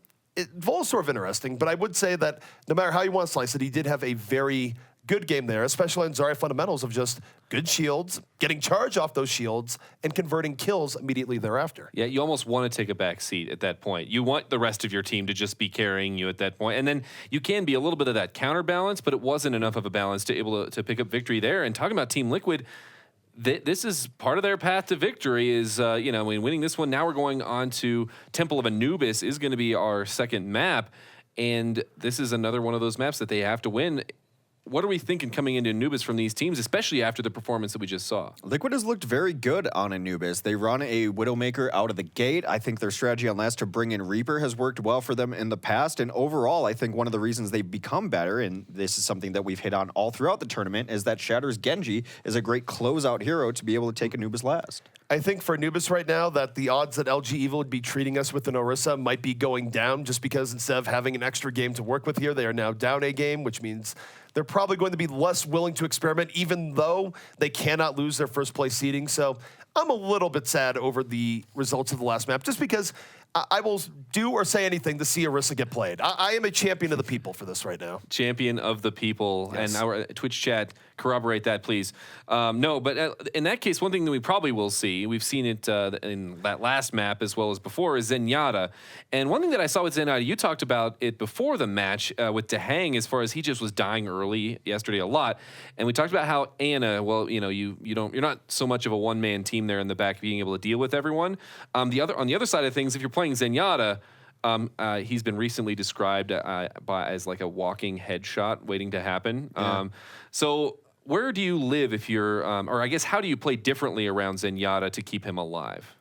Vol's sort of interesting, but I would say that no matter how you want to slice it, he did have a very good game there, especially on Zarya fundamentals of just good shields, getting charge off those shields, and converting kills immediately thereafter. Yeah, you almost want to take a back seat at that point. You want the rest of your team to just be carrying you at that point. And then you can be a little bit of that counterbalance, but it wasn't enough of a balance to able to pick up victory there. And talking about Team Liquid, this is part of their path to victory is, winning this one. Now we're going on to Temple of Anubis is going to be our second map. And this is another one of those maps that they have to win. What are we thinking coming into Anubis from these teams, especially after the performance that we just saw? Liquid has looked very good on Anubis. They run a Widowmaker out of the gate. I think their strategy on last to bring in Reaper has worked well for them in the past. And overall, I think one of the reasons they've become better, and this is something that we've hit on all throughout the tournament, is that Shatter's Genji is a great closeout hero to be able to take Anubis last. I think for Anubis right now that the odds that LG Evil would be treating us with an Orisa might be going down just because instead of having an extra game to work with here, they are now down a game, which means they're probably going to be less willing to experiment, even though they cannot lose their first place seeding. So I'm a little bit sad over the results of the last map, just because I will do or say anything to see Orisa get played. I am a champion of the people for this right now. Champion of the people. Yes. And our Twitch chat, corroborate that, please. No, but in that case, one thing that we probably will see, we've seen it in that last map as well as before, is Zenyatta. And one thing that I saw with Zenyatta, you talked about it before the match with Dehang, as far as he just was dying early yesterday a lot. And we talked about how Anna, well, you're not so much of a one-man team there in the back being able to deal with everyone. On the other side of things, if you're playing Zenyatta, he's been recently described as like a walking headshot waiting to happen. Yeah. So where do you live if you're, or I guess how do you play differently around Zenyatta to keep him alive?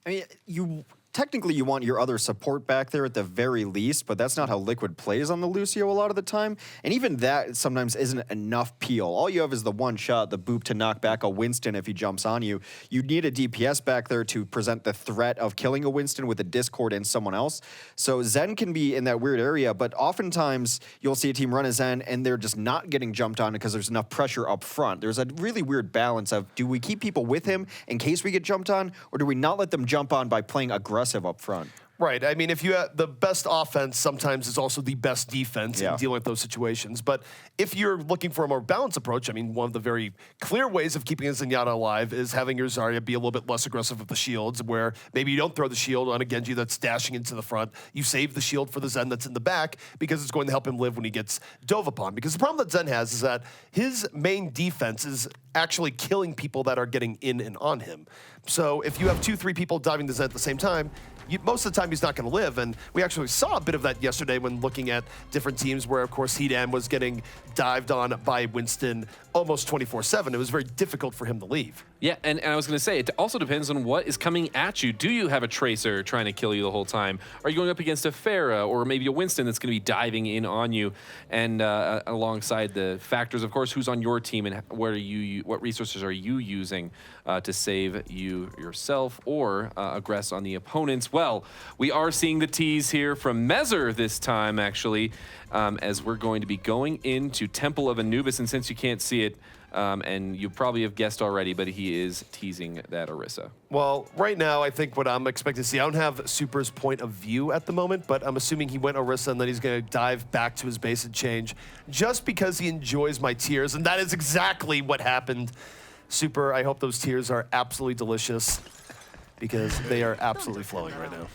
I mean, technically you want your other support back there at the very least, but that's not how Liquid plays on the Lucio a lot of the time. And even that sometimes isn't enough peel. All you have is the one shot, the boop to knock back a Winston if he jumps on you. You need a DPS back there to present the threat of killing a Winston with a Discord and someone else. So Zen can be in that weird area, but oftentimes you'll see a team run a Zen and they're just not getting jumped on because there's enough pressure up front. There's a really weird balance of, do we keep people with him in case we get jumped on, or do we not let them jump on by playing aggressive up front? Right. I mean, if you have the best offense, sometimes is also the best defense in Yeah. dealing with those situations. But if you're looking for a more balanced approach, I mean, one of the very clear ways of keeping a Zenyatta alive is having your Zarya be a little bit less aggressive with the shields, where maybe you don't throw the shield on a Genji that's dashing into the front. You save the shield for the Zen that's in the back because it's going to help him live when he gets dove upon. Because the problem that Zen has is that his main defense is actually killing people that are getting in and on him. So if you have 2-3 people diving the Zen at the same time, most of the time he's not going to live. And we actually saw a bit of that yesterday when looking at different teams where, of course, Hedan was getting dived on by Winston almost 24/7. It was very difficult for him to leave. Yeah, and I was going to say, it also depends on what is coming at you. Do you have a Tracer trying to kill you the whole time? Are you going up against a Pharah or maybe a Winston that's going to be diving in on you? And alongside the factors, of course, who's on your team and what resources are you using to save you yourself or aggress on the opponents? Well, we are seeing the tease here from Mezer this time, actually, as we're going to be going into Temple of Anubis. And since you can't see it, And you probably have guessed already, but he is teasing that Orisa. Well, right now, I think what I'm expecting to see, I don't have Super's point of view at the moment, but I'm assuming he went Orisa and then he's going to dive back to his base and change just because he enjoys my tears. And that is exactly what happened. Super, I hope those tears are absolutely delicious because they are absolutely flowing right now.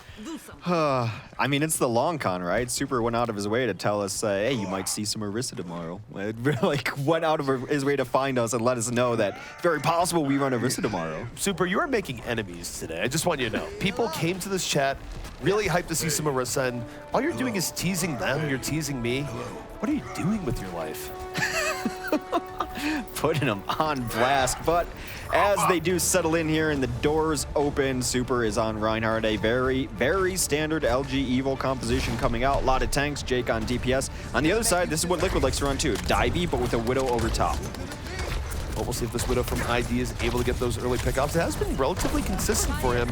I mean, it's the long con, right? Super went out of his way to tell us, hey, you might see some Orisa tomorrow. Like, went out of his way to find us and let us know that it's very possible we run Orisa tomorrow. Super, you are making enemies today. I just want you to know. People came to this chat really hyped to see some Orisa, and all you're doing is teasing them. You're teasing me. What are you doing with your life? Putting them on blast, but as they do settle in here and the doors open, Super is on Reinhardt, a very, very standard LG Evo composition coming out. A lot of tanks, Jake on DPS. On the other side, this is what Liquid likes to run too, Divey, but with a Widow over top. Well, we'll see if this Widow from ID is able to get those early pickoffs. It has been relatively consistent for him.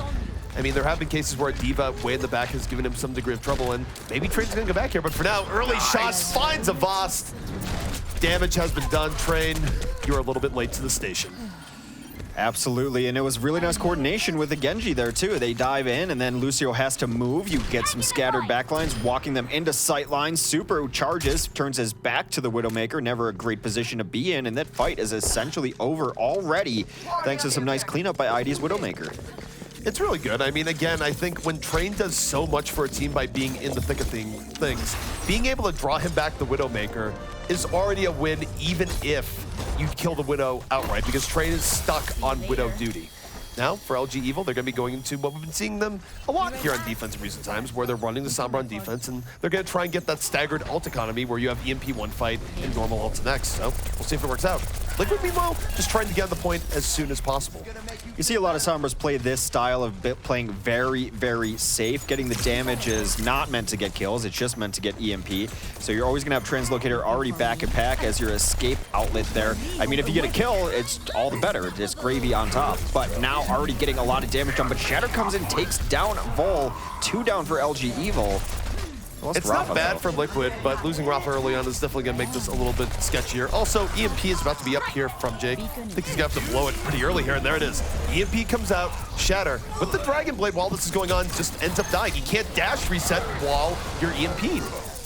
I mean, there have been cases where a D.Va way in the back has given him some degree of trouble, and maybe Train's gonna go back here, but for now, early shots finds a Voss. Damage has been done. Train, you're a little bit late to the station. Absolutely, and it was really nice coordination with the Genji there too. They dive in, and then Lucio has to move. You get some scattered backlines, walking them into sight lines. Super charges, turns his back to the Widowmaker. Never a great position to be in, and that fight is essentially over already, thanks to some nice cleanup by ID's Widowmaker. It's really good. I mean, again, I think when Train does so much for a team by being in the thick of things, being able to draw him back the Widowmaker is already a win, even if you kill the Widow outright, because Train is stuck on Widow duty. Now, for LG Evil, they're going to be going into what we've been seeing them a lot here on defense in recent times, where they're running the Sombra on defense, and they're going to try and get that staggered ult economy where you have EMP one fight and normal ults next. So we'll see if it works out. Liquid, meanwhile, just trying to get on the point as soon as possible. You see a lot of Sombras play this style of playing very, very safe. Getting the damage is not meant to get kills, it's just meant to get EMP. So you're always gonna have Translocator already back in pack as your escape outlet there. I mean, if you get a kill, it's all the better. It's gravy on top. But now already getting a lot of damage done, but Shatter comes in, takes down Vol. 2 down for LG Evil. It's not bad for Liquid, but losing Rafa early on is definitely going to make this a little bit sketchier. Also, EMP is about to be up here from Jake. I think he's going to have to blow it pretty early here, and there it is. EMP comes out, Shatter, with the Dragon Blade while this is going on, just ends up dying. He can't dash reset while you're EMP'd.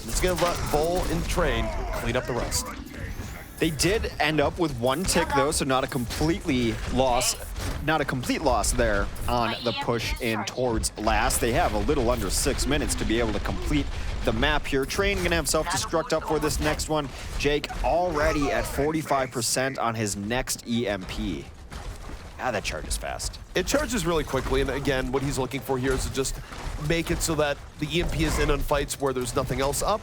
It's going to let Vol and Train clean up the rest. They did end up with 1 tick though, so not a complete loss there on the push in towards last. They have a little under 6 minutes to be able to complete the map here. Train gonna have self-destruct up for this next one. Jake already at 45% on his next EMP. Ah, that charges fast. It charges really quickly, and again, what he's looking for here is to just make it so that the EMP is in on fights where there's nothing else up,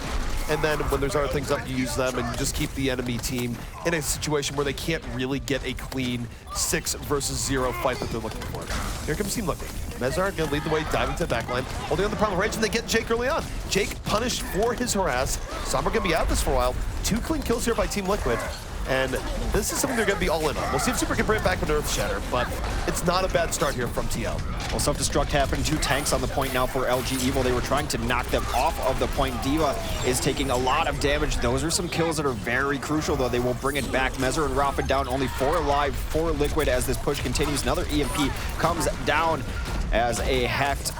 and then when there's other things up, you use them, and you just keep the enemy team in a situation where they can't really get a clean 6 versus 0 fight that they're looking for. Here comes Team Liquid. Mezar gonna lead the way, diving to the backline, holding on the primal range, and they get Jake early on. Jake punished for his harass. Sombra gonna be out this for a while. 2 clean kills here by Team Liquid. And this is something they're going to be all in on. We'll see if Super can bring it back with Earth Shatter, but it's not a bad start here from TL. Well, self-destruct happened. 2 tanks on the point now for LG Evil. They were trying to knock them off of the point. D.Va is taking a lot of damage. Those are some kills that are very crucial, though. They will bring it back. Mezar and Rafa down. Only 4 alive for Liquid as this push continues. Another EMP comes down as a hacked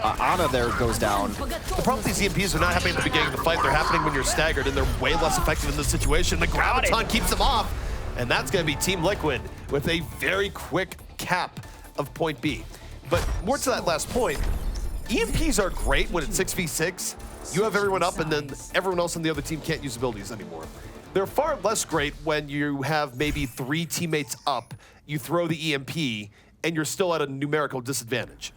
Ana there goes down. The problem with these EMPs are not happening at the beginning of the fight. They're happening when you're staggered, and they're way less effective in this situation. The Graviton keeps them off, and that's going to be Team Liquid with a very quick cap of point B. But more to that last point, EMPs are great when it's 6v6. You have everyone up, and then everyone else on the other team can't use abilities anymore. They're far less great when you have maybe 3 teammates up, you throw the EMP, and you're still at a numerical disadvantage.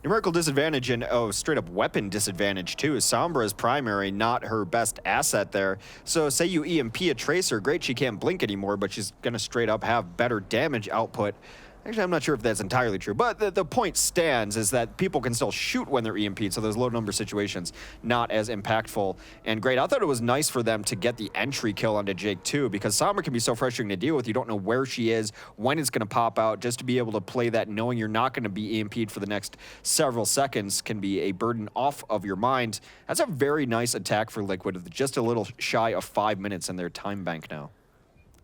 Numerical disadvantage and, straight up weapon disadvantage too. Sombra's primary, not her best asset there. So say you EMP a Tracer, great, she can't blink anymore, but she's gonna straight up have better damage output. Actually, I'm not sure if that's entirely true, but the point stands is that people can still shoot when they're EMP'd, so those low number situations not as impactful and great. I thought it was nice for them to get the entry kill onto Jake too, because Sombra can be so frustrating to deal with. You don't know where she is, when it's going to pop out. Just to be able to play that knowing you're not going to be EMP'd for the next several seconds can be a burden off of your mind. That's a very nice attack for Liquid, just a little shy of 5 minutes in their time bank now.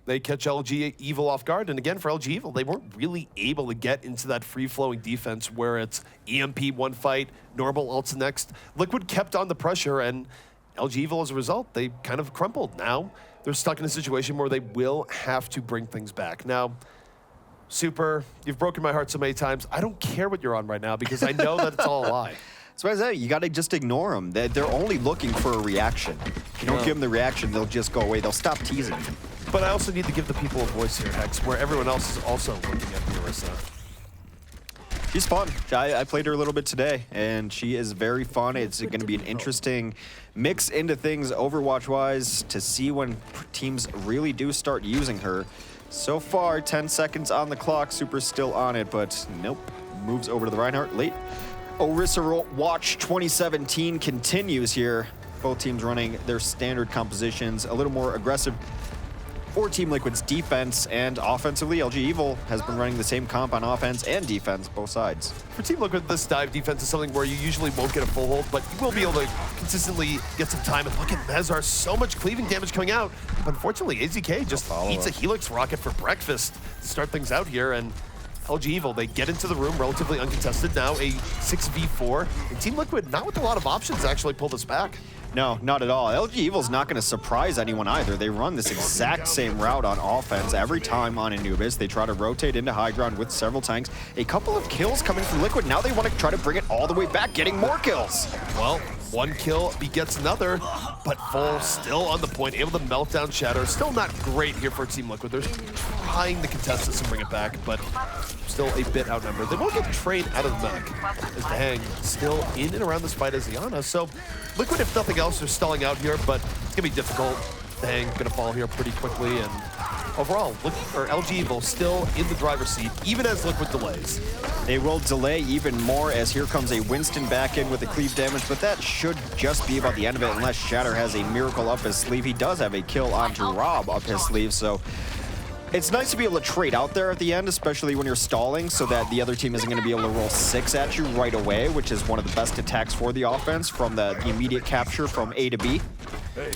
they catch LG Evil off guard. And again, for LG Evil, they weren't really able to get into that free-flowing defense where it's EMP one fight, normal ults next. Liquid kept on the pressure, and LG Evil, as a result, they kind of crumbled. Now they're stuck in a situation where they will have to bring things back. Now, Super, you've broken my heart so many times. I don't care what you're on right now because I know that it's all a lie. That's why I say you got to just ignore them. They're only looking for a reaction. If you don't give them the reaction, they'll just go away. They'll stop teasing you. But I also need to give the people a voice here, Hex, where everyone else is also looking at Marissa. She's fun. I played her a little bit today, and she is very fun. It's going to be an interesting mix into things Overwatch-wise to see when teams really do start using her. So far, 10 seconds on the clock. Super's still on it, but nope. Moves over to the Reinhardt late. Overwatch 2017 continues here. Both teams running their standard compositions, a little more aggressive for Team Liquid's defense, and offensively, LG Evil has been running the same comp on offense and defense, both sides. For Team Liquid, this dive defense is something where you usually won't get a full hold, but you will be able to consistently get some time. And look at Mezar, so much cleaving damage coming out. But unfortunately, AZK just eats a Helix rocket for breakfast to start things out here. And LG Evil, they get into the room relatively uncontested now, a 6v4. And Team Liquid, not with a lot of options, actually pull this back. No, not at all. LG Evil's not going to surprise anyone either. They run this exact same route on offense every time on Anubis. They try to rotate into high ground with several tanks. A couple of kills coming from Liquid. Now they want to try to bring it all the way back, getting more kills. Well, one kill begets another, but Vol still on the point, able to melt down Shadow. Still not great here for Team Liquid. They're trying to contest this and bring it back, but still a bit outnumbered. They won't get trained out of the mech, as the Hang still in and around this fight as Iana. So Liquid, if nothing else, they're stalling out here, but it's gonna be difficult. The Hang gonna fall here pretty quickly, and overall, LG Evil still in the driver's seat, even as Liquid delays. They will delay even more as here comes a Winston back in with the cleave damage, but that should just be about the end of it unless Shatter has a miracle up his sleeve. He does have a kill onto Rob up his sleeve, so it's nice to be able to trade out there at the end, especially when you're stalling, so that the other team isn't going to be able to roll 6 at you right away, which is one of the best attacks for the offense from the immediate capture from A to B. Hey.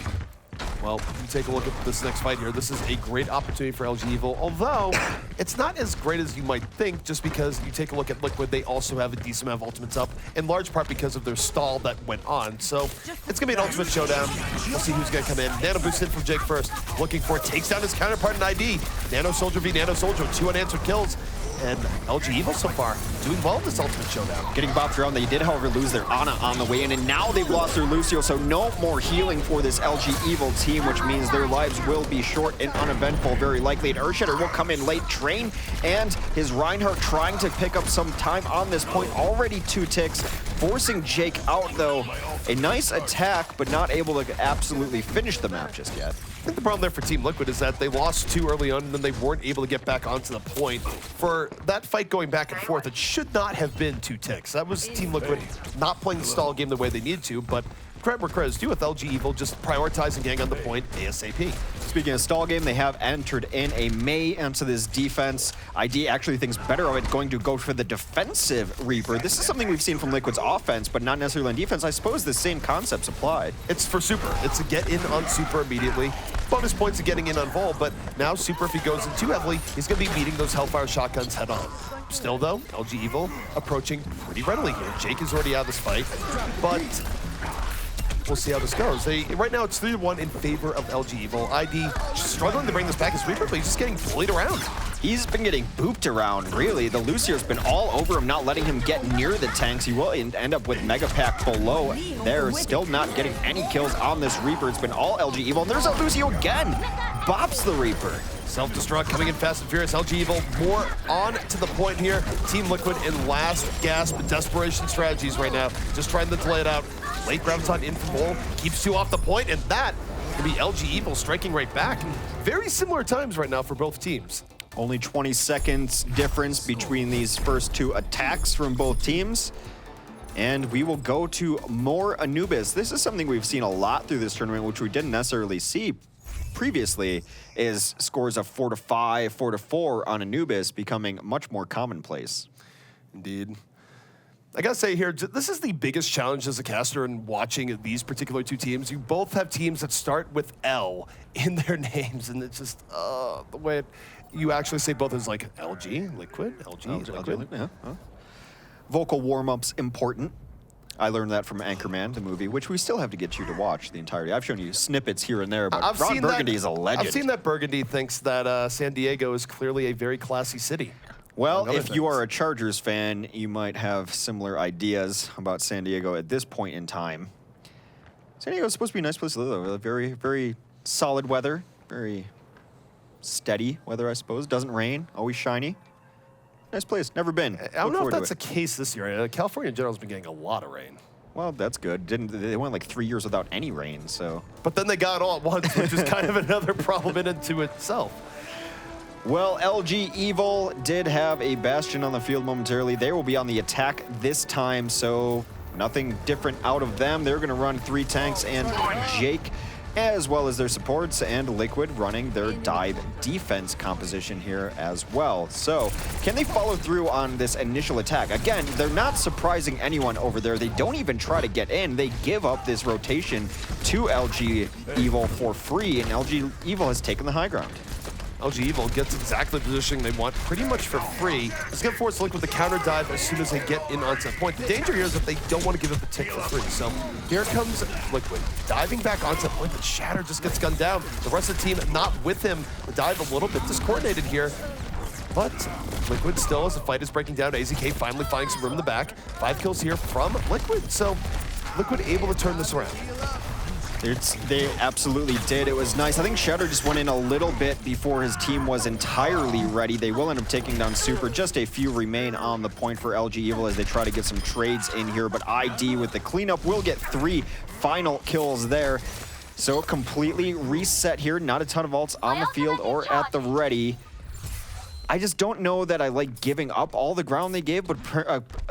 Well, you take a look at this next fight here. This is a great opportunity for LG Evil, although it's not as great as you might think, just because you take a look at Liquid, they also have a decent amount of ultimates up, in large part because of their stall that went on. So it's going to be an ultimate showdown. We'll see who's going to come in. Nano boosts in from Jake first, looking for it, takes down his counterpart in ID. Nano Soldier v Nano Soldier with 2 unanswered kills. And LG Evil so far doing well in this ultimate showdown. Getting bopped around. They did, however, lose their Ana on the way in, and now they've lost their Lucio, so no more healing for this LG Evil team, which means their lives will be short and uneventful, very likely. And Earthshatter will come in late, Train, and his Reinhardt trying to pick up some time on this point. Already 2 ticks, forcing Jake out, though. A nice attack, but not able to absolutely finish the map just yet. I think the problem there for Team Liquid is that they lost 2 early on, and then they weren't able to get back onto the point. For that fight going back and forth, it should not have been 2 ticks. That was Team Liquid not playing the stall game the way they needed to, but credit where credit's due with LG Evil just prioritizing getting on the point ASAP. Speaking of stall game, they have entered in a Mei into this defense. ID actually thinks better of it, going to go for the defensive Reaper. This is something we've seen from Liquid's offense, but not necessarily on defense. I suppose the same concept's applied. It's for Super. It's a get in on Super immediately. Bonus points of getting in on Vol, but now Super, if he goes in too heavily, he's going to be meeting those Hellfire shotguns head on. Still, though, LG Evil approaching pretty readily here. Jake is already out of this fight, but we'll see how this goes. Right now, it's 3-1 in favor of LG Evil. ID struggling to bring this back as Reaper, but he's just getting bullied around. He's been getting booped around, really. The Lucio's been all over him, not letting him get near the tanks. He will end up with Mega Pack below. They're still not getting any kills on this Reaper. It's been all LG Evil, and there's a Lucio again. Bops the Reaper. Self-destruct coming in fast and furious. LG Evil more on to the point here. Team Liquid in last gasp desperation strategies right now. Just trying to delay it out. Late ground time in from Vol. Keeps 2 off the point, and that could be LG Evil striking right back. Very similar times right now for both teams. Only 20 seconds difference between these first 2 attacks from both teams. And we will go to more Anubis. This is something we've seen a lot through this tournament, which we didn't necessarily see previously, is scores of 4-5, 4-4 on Anubis becoming much more commonplace. Indeed. I gotta say here, this is the biggest challenge as a caster in watching these particular two teams. You both have teams that start with L in their names, and it's just the way you actually say both is like LG, Liquid, LG, Liquid. Yeah. Vocal warm-ups important. I learned that from Anchorman, the movie, which we still have to get you to watch the entirety. I've shown you snippets here and there, but Ron Burgundy is a legend. I've seen that Burgundy thinks that San Diego is clearly a very classy city. Well, if you are a Chargers fan, you might have similar ideas about San Diego at this point in time. San Diego is supposed to be a nice place to live. Very, very solid weather, very steady weather, I suppose. Doesn't rain, always shiny. Nice place, never been. I don't know if that's the case this year. California in general has been getting a lot of rain. Well, that's good. They went like 3 years without any rain, so. But then they got it all at once, which is kind of another problem in and to itself. Well, LG Evil did have a Bastion on the field momentarily. They will be on the attack this time, so nothing different out of them. They're going to run 3 tanks and Jake, as well as their supports, and Liquid running their dive defense composition here as well. So, can they follow through on this initial attack? Again, they're not surprising anyone over there. They don't even try to get in. They give up this rotation to LG Evil for free, and LG Evil has taken the high ground. LG Evil gets exactly the positioning they want pretty much for free. It's going to force Liquid the counter dive as soon as they get in onto that point. The danger here is that they don't want to give up the tick for free. So here comes Liquid diving back onto that point, but Shatter just gets gunned down. The rest of the team not with him. The dive a little bit discoordinated here. But Liquid still, as the fight is breaking down, AZK finally finding some room in the back. 5 kills here from Liquid. So Liquid able to turn this around. They absolutely did. It was nice. I think Shatter just went in a little bit before his team was entirely ready. They will end up taking down Super. Just a few remain on the point for LG Evil as they try to get some trades in here. But ID with the cleanup will get 3 final kills there. So completely reset here. Not a ton of ults on the field or at the ready. I just don't know that I like giving up all the ground they gave, but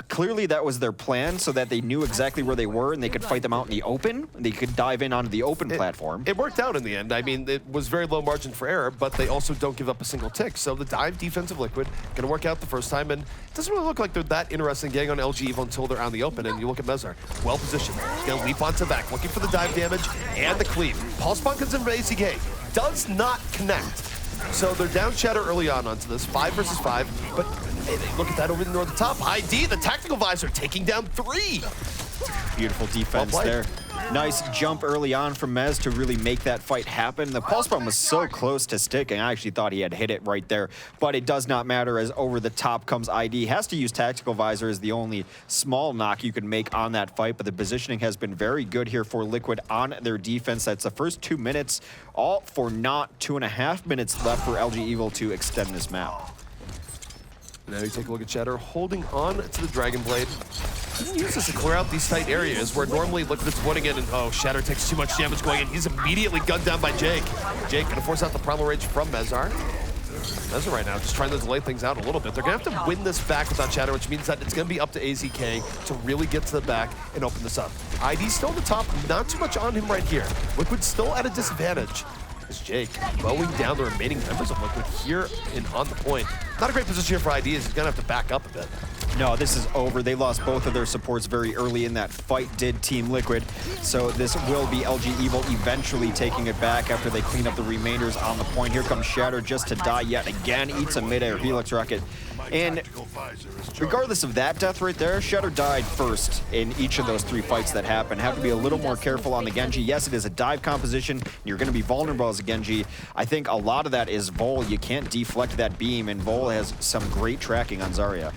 clearly that was their plan so that they knew exactly where they were and they could fight them out in the open. They could dive in onto the open platform. It worked out in the end. I mean, it was very low margin for error, but they also don't give up a single tick. So the dive defensive Liquid going to work out the first time, and it doesn't really look like they're that interested in getting on LG Evil until they're on the open. And you look at Mezar, well positioned. He's going to leap onto back, looking for the dive damage and the cleave. Pulse Pump comes in from ACK. Does not connect. So they're down Shatter early on onto this, 5 versus 5, but hey, look at that over the top. ID, the tactical visor, taking down 3. Beautiful defense there. Nice jump early on from Mez to really make that fight happen. The pulse bomb was so close to sticking. I actually thought he had hit it right there, but it does not matter as over the top comes ID. Has to use tactical visor as the only small knock you can make on that fight, but the positioning has been very good here for Liquid on their defense. That's the first 2 minutes, all for not 2.5 minutes left for LG Evil to extend this map. Now you take a look at Shatter holding on to the Dragon Blade. He can use this to clear out these tight areas where normally Liquid's putting in, and oh, Shatter takes too much damage going in. He's immediately gunned down by Jake. Jake gonna force out the Primal Rage from Mezar. Mezar right now just trying to delay things out a little bit. They're gonna have to win this back without Shatter, which means that it's gonna be up to AZK to really get to the back and open this up. ID still at the top, not too much on him right here. Liquid still at a disadvantage. Is Jake mowing down the remaining members of Liquid here and on the point. Not a great position here for ID, as he's gonna have to back up a bit. No, this is over. They lost both of their supports very early in that fight, did Team Liquid. So this will be LG Evil eventually taking it back after they clean up the remainders on the point. Here comes Shatter just to die yet again. Eats a mid-air Helix Rocket. And regardless of that death right there, Shatter died first in each of those 3 fights that happened. Have to be a little more careful on the Genji. Yes, it is a dive composition. You're going to be vulnerable as a Genji. I think a lot of that is Vol. You can't deflect that beam, and Vol has some great tracking on Zarya.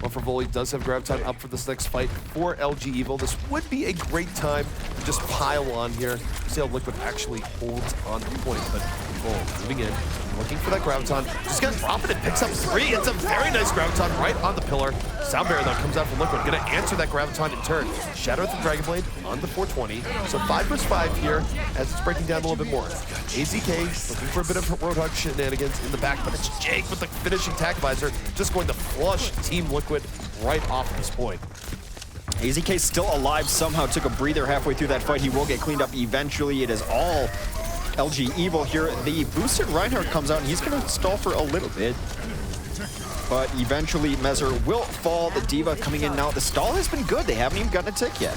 Well, for Vol, he does have Graviton up for this next fight for LG Evil. This would be a great time to just pile on here. See how Liquid actually holds on the point, but Vol moving in, looking for that Graviton. Just gonna drop it and picks up 3. It's a very nice Graviton right on the pillar. Sound Barrier that comes out from Liquid, gonna answer that Graviton in turn. Shatter with the Dragon Blade on the 420. So 5 versus 5 here as it's breaking down a little bit more. AZK looking for a bit of Roadhog shenanigans in the back, but it's Jake with the finishing tac visor, just going to flush Team Liquid right off this point. AZK still alive, somehow took a breather halfway through that fight. He will get cleaned up eventually. It is all LG Evil here. The boosted Reinhardt comes out, and he's going to stall for a little bit. but eventually Mezzer will fall. The Diva coming in now. The stall has been good. They haven't even gotten a tick yet.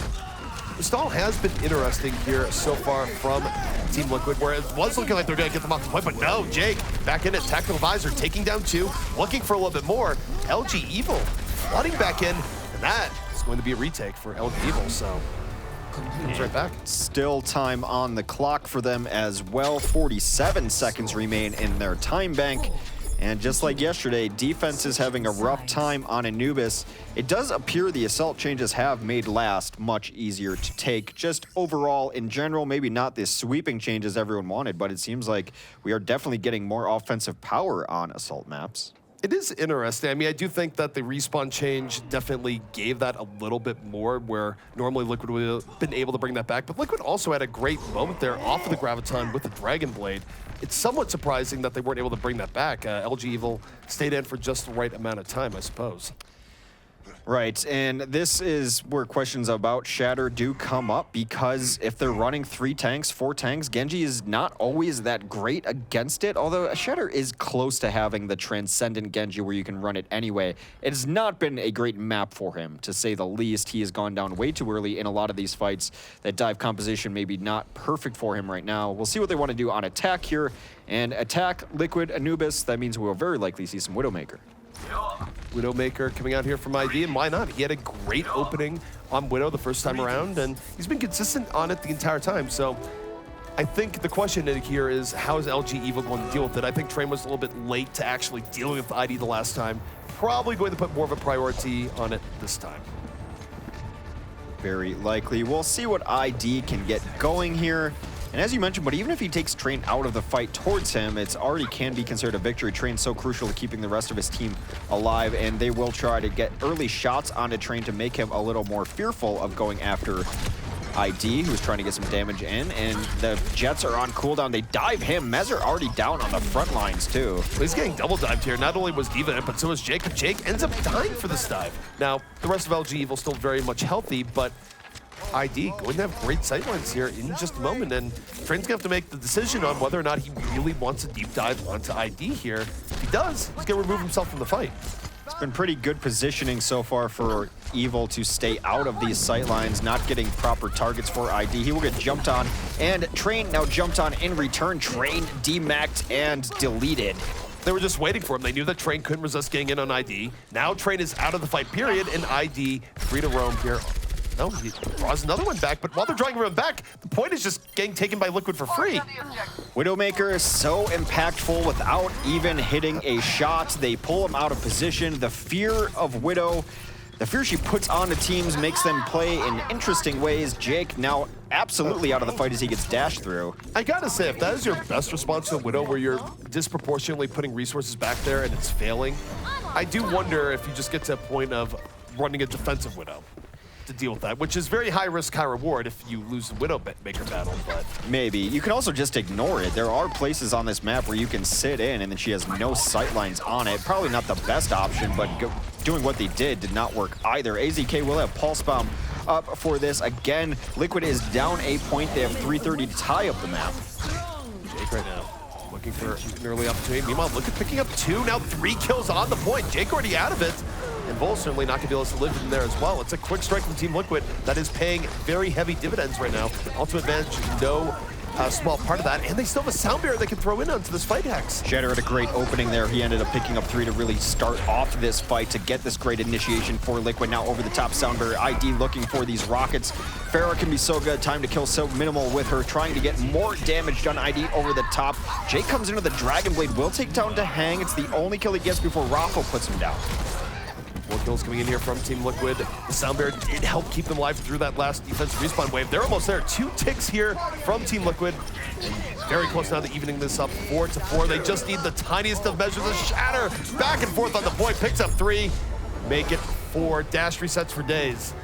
The stall has been interesting here so far from Team Liquid, where it was looking like they're going to get them off the point, but no, Jake back in at Tactical Visor, taking down 2, looking for a little bit more. LG Evil flooding back in, and that is going to be a retake for LG Evil, so comes right back. Still time on the clock for them as well. 47 seconds remain in their time bank. And just like yesterday, defense is having a rough time on Anubis. It does appear the assault changes have made last much easier to take. Just overall, in general, maybe not the sweeping changes everyone wanted, but it seems like we are definitely getting more offensive power on assault maps. It is interesting. I mean, I do think that the respawn change definitely gave that a little bit more, where normally Liquid would have been able to bring that back. But Liquid also had a great moment there off of the Graviton with the Dragon Blade. It's somewhat surprising that they weren't able to bring that back. LG Evil stayed in for just the right amount of time, I suppose. Right, and this is where questions about Shatter do come up, because if they're running 3 tanks, 4 tanks, Genji is not always that great against it, although Shatter is close to having the transcendent Genji where you can run it anyway. It has not been a great map for him, to say the least. He has gone down way too early in a lot of these fights. That dive composition maybe not perfect for him right now. We'll see what they want to do on attack here, and attack Liquid Anubis, that means we will very likely see some Widowmaker. Widowmaker coming out here from ID, and why not? He had a great opening on Widow the first time around, and he's been consistent on it the entire time. So I think the question here is, how is LG Evil going to deal with it? I think Train was a little bit late to actually dealing with ID the last time. Probably going to put more of a priority on it this time. Very likely. We'll see what ID can get going here. And as you mentioned, but even if he takes Train out of the fight towards him, it's already can be considered a victory. Train's so crucial to keeping the rest of his team alive, and they will try to get early shots onto Train to make him a little more fearful of going after ID, who's trying to get some damage in, and the Jets are on cooldown. They dive him. Mezzer already down on the front lines, too. Well, he's getting double dived here. Not only was Diva in, but so was Jake. Jake ends up dying for this dive. Now, the rest of LG Evil still very much healthy, but ID going to have great sightlines here in just a moment, and Train's gonna have to make the decision on whether or not he really wants to deep dive onto ID here. If he does, he's gonna remove himself from the fight. It's been pretty good positioning so far for Evil to stay out of these sightlines, not getting proper targets for ID. He will get jumped on, and Train now jumped on in return. Train demacked and deleted. They were just waiting for him. They knew that Train couldn't resist getting in on ID. Now Train is out of the fight, period, and ID free to roam here. No, he draws another one back, but while they're drawing him back, the point is just getting taken by Liquid for free. Widowmaker is so impactful without even hitting a shot. They pull him out of position. The fear of Widow, the fear she puts on the teams makes them play in interesting ways. Jake now absolutely out of the fight as he gets dashed through. I gotta say, if that is your best response to a Widow, where you're disproportionately putting resources back there and it's failing, I do wonder if you just get to a point of running a defensive Widow to deal with that, which is very high risk, high reward if you lose the Widowmaker battle, but maybe. You can also just ignore it. There are places on this map where you can sit in and then she has no sightlines on it. Probably not the best option, but doing what they did not work either. AZK will have Pulse Bomb up for this. Again, Liquid is down a point. They have 3:30 to tie up the map. Jake right now looking for an early opportunity. Meanwhile, look at picking up 2, now 3 kills on the point. Jake already out of it. And Bull certainly not going to be able to live in there as well. It's a quick strike from Team Liquid that is paying very heavy dividends right now. Ultimate advantage, no small part of that. And they still have a sound barrier they can throw in onto this fight, Hex. Shatter had a great opening there. He ended up picking up 3 to really start off this fight to get this great initiation for Liquid. Now over the top sound barrier. ID looking for these rockets. Farah can be so good. Time to kill so minimal with her. Trying to get more damage done. ID over the top. Jake comes into the Dragon Blade. Will take down to Hang. It's the only kill he gets before Raffle puts him down. 4 kills coming in here from Team Liquid. The sound barrier did help keep them alive through that last defensive respawn wave. They're almost there. 2 ticks here from Team Liquid. And very close now to evening this up 4-4. They just need the tiniest of measures of Shatter. Back and forth on the point. Picks up 3. Make it 4. Dash resets for days.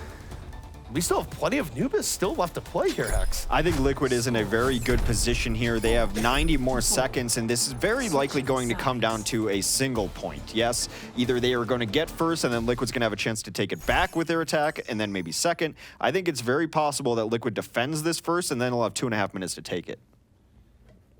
We still have plenty of Nubis still left to play here, Hex. I think Liquid is in a very good position here. They have 90 more seconds, and this is very likely going to come down to a single point. Yes, either they are going to get first, and then Liquid's going to have a chance to take it back with their attack, and then maybe second. I think it's very possible that Liquid defends this first, and then they'll have 2.5 minutes to take it.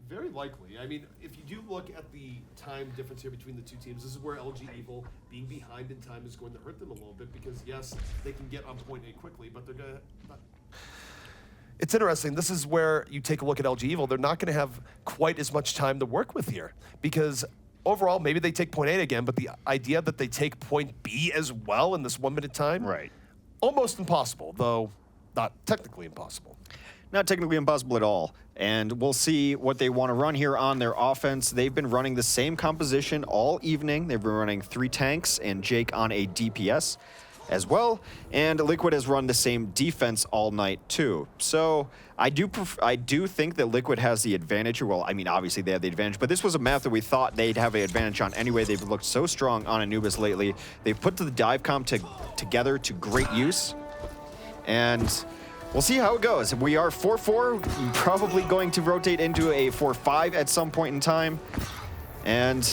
Very likely. I mean, if you you do look at the time difference here between the two teams, this is where LG Evil being behind in time is going to hurt them a little bit because, yes, they can get on point A quickly, but they're going to... It's interesting. This is where you take a look at LG Evil. They're not going to have quite as much time to work with here because overall, maybe they take point A again, but the idea that they take point B as well in this 1 minute time, Right. almost impossible, though not technically impossible. Not technically impossible at all. And we'll see what they want to run here on their offense. They've been running the same composition all evening. They've been running 3 tanks and Jake on a DPS as well. And Liquid has run the same defense all night too. So I do think that Liquid has the advantage. Well, I mean, obviously they have the advantage, but this was a map that we thought they'd have an advantage on anyway. They've looked so strong on Anubis lately. They've put the dive comp together to great use. And we'll see how it goes. We are 4-4, probably going to rotate into a 4-5 at some point in time. And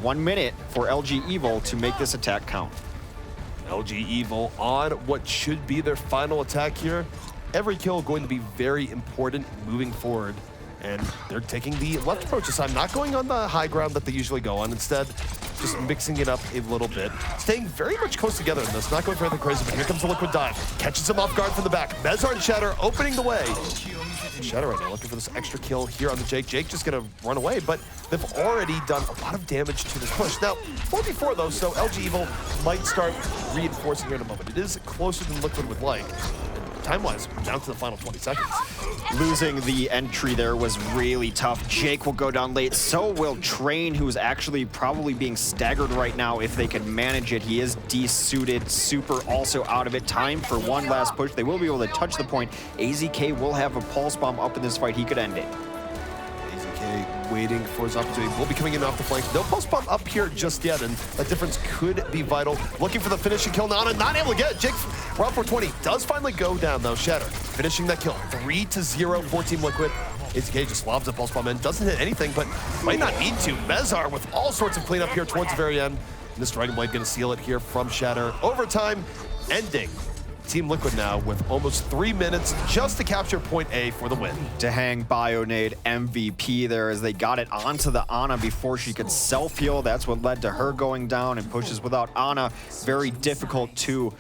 1 minute for LG Evil to make this attack count. LG Evil on what should be their final attack here. Every kill going to be very important moving forward. And they're taking the left approach this time, not going on the high ground that they usually go on. Instead, just mixing it up a little bit. Staying very much close together in this, not going for anything crazy, but here comes the Liquid dive. Catches him off guard from the back. Mezar and Shatter opening the way. Shatter right now looking for this extra kill here on the Jake. Jake just gonna run away, but they've already done a lot of damage to this push. Now, 4v4 though, so LG Evil might start reinforcing here in a moment. It is closer than Liquid would like. Time-wise, down to the final 20 seconds. Losing the entry there was really tough. Jake will go down late. So will Train, who's actually probably being staggered right now if they can manage it. He is desuited. Super also out of it. Time for one last push. They will be able to touch the point. AZK will have a pulse bomb up in this fight. He could end it. AZK waiting for his opportunity. Will be coming in off the flank. No pulse bomb up here just yet, and that difference could be vital. Looking for the finishing kill now, and not able to get it. Jake, round 420, does finally go down though. Shatter finishing that kill. 3-0 for Team Liquid. AZK just lobs a pulse bomb in. Doesn't hit anything, but might not need to. Mezar with all sorts of cleanup here towards the very end. And this Dragon Blade gonna seal it here from Shatter. Overtime ending. Team Liquid now with almost 3 minutes just to capture point A for the win. To hang Bionade MVP there as they got it onto the Ana before she could self-heal. That's what led to her going down, and pushes without Ana. Very difficult to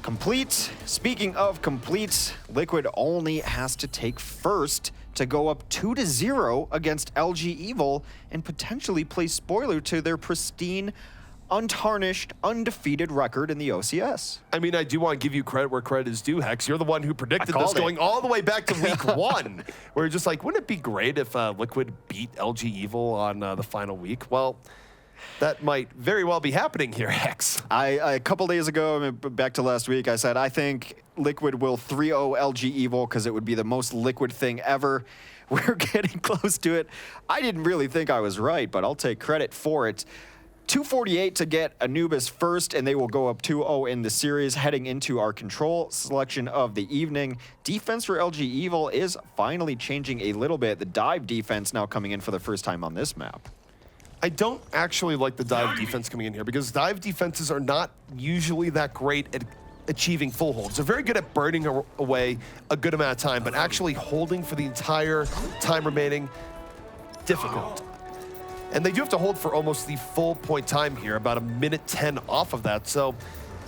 complete. Speaking of complete, Liquid only has to take first to go up 2-0 against LG Evil and potentially play spoiler to their pristine, untarnished, undefeated record in the OCS. I mean, I do want to give you credit where credit is due, Hex. You're the one who predicted this going all the way back to week 1, where you're just like, wouldn't it be great if Liquid beat LG Evil on the final week? Well, that might very well be happening here, Hex. A couple days ago, back to last week, I said, I think Liquid will 3-0 LG Evil because it would be the most Liquid thing ever. We're getting close to it. I didn't really think I was right, but I'll take credit for it. 248 to get Anubis first, and they will go up 2-0 in the series, heading into our control selection of the evening. Defense for LG Evil is finally changing a little bit. The dive defense now coming in for the first time on this map. I don't actually like the dive defense coming in here because dive defenses are not usually that great at achieving full holds. They're very good at burning away a good amount of time, but actually holding for the entire time remaining, difficult. And they do have to hold for almost the full point time here, about 1:10 off of that. So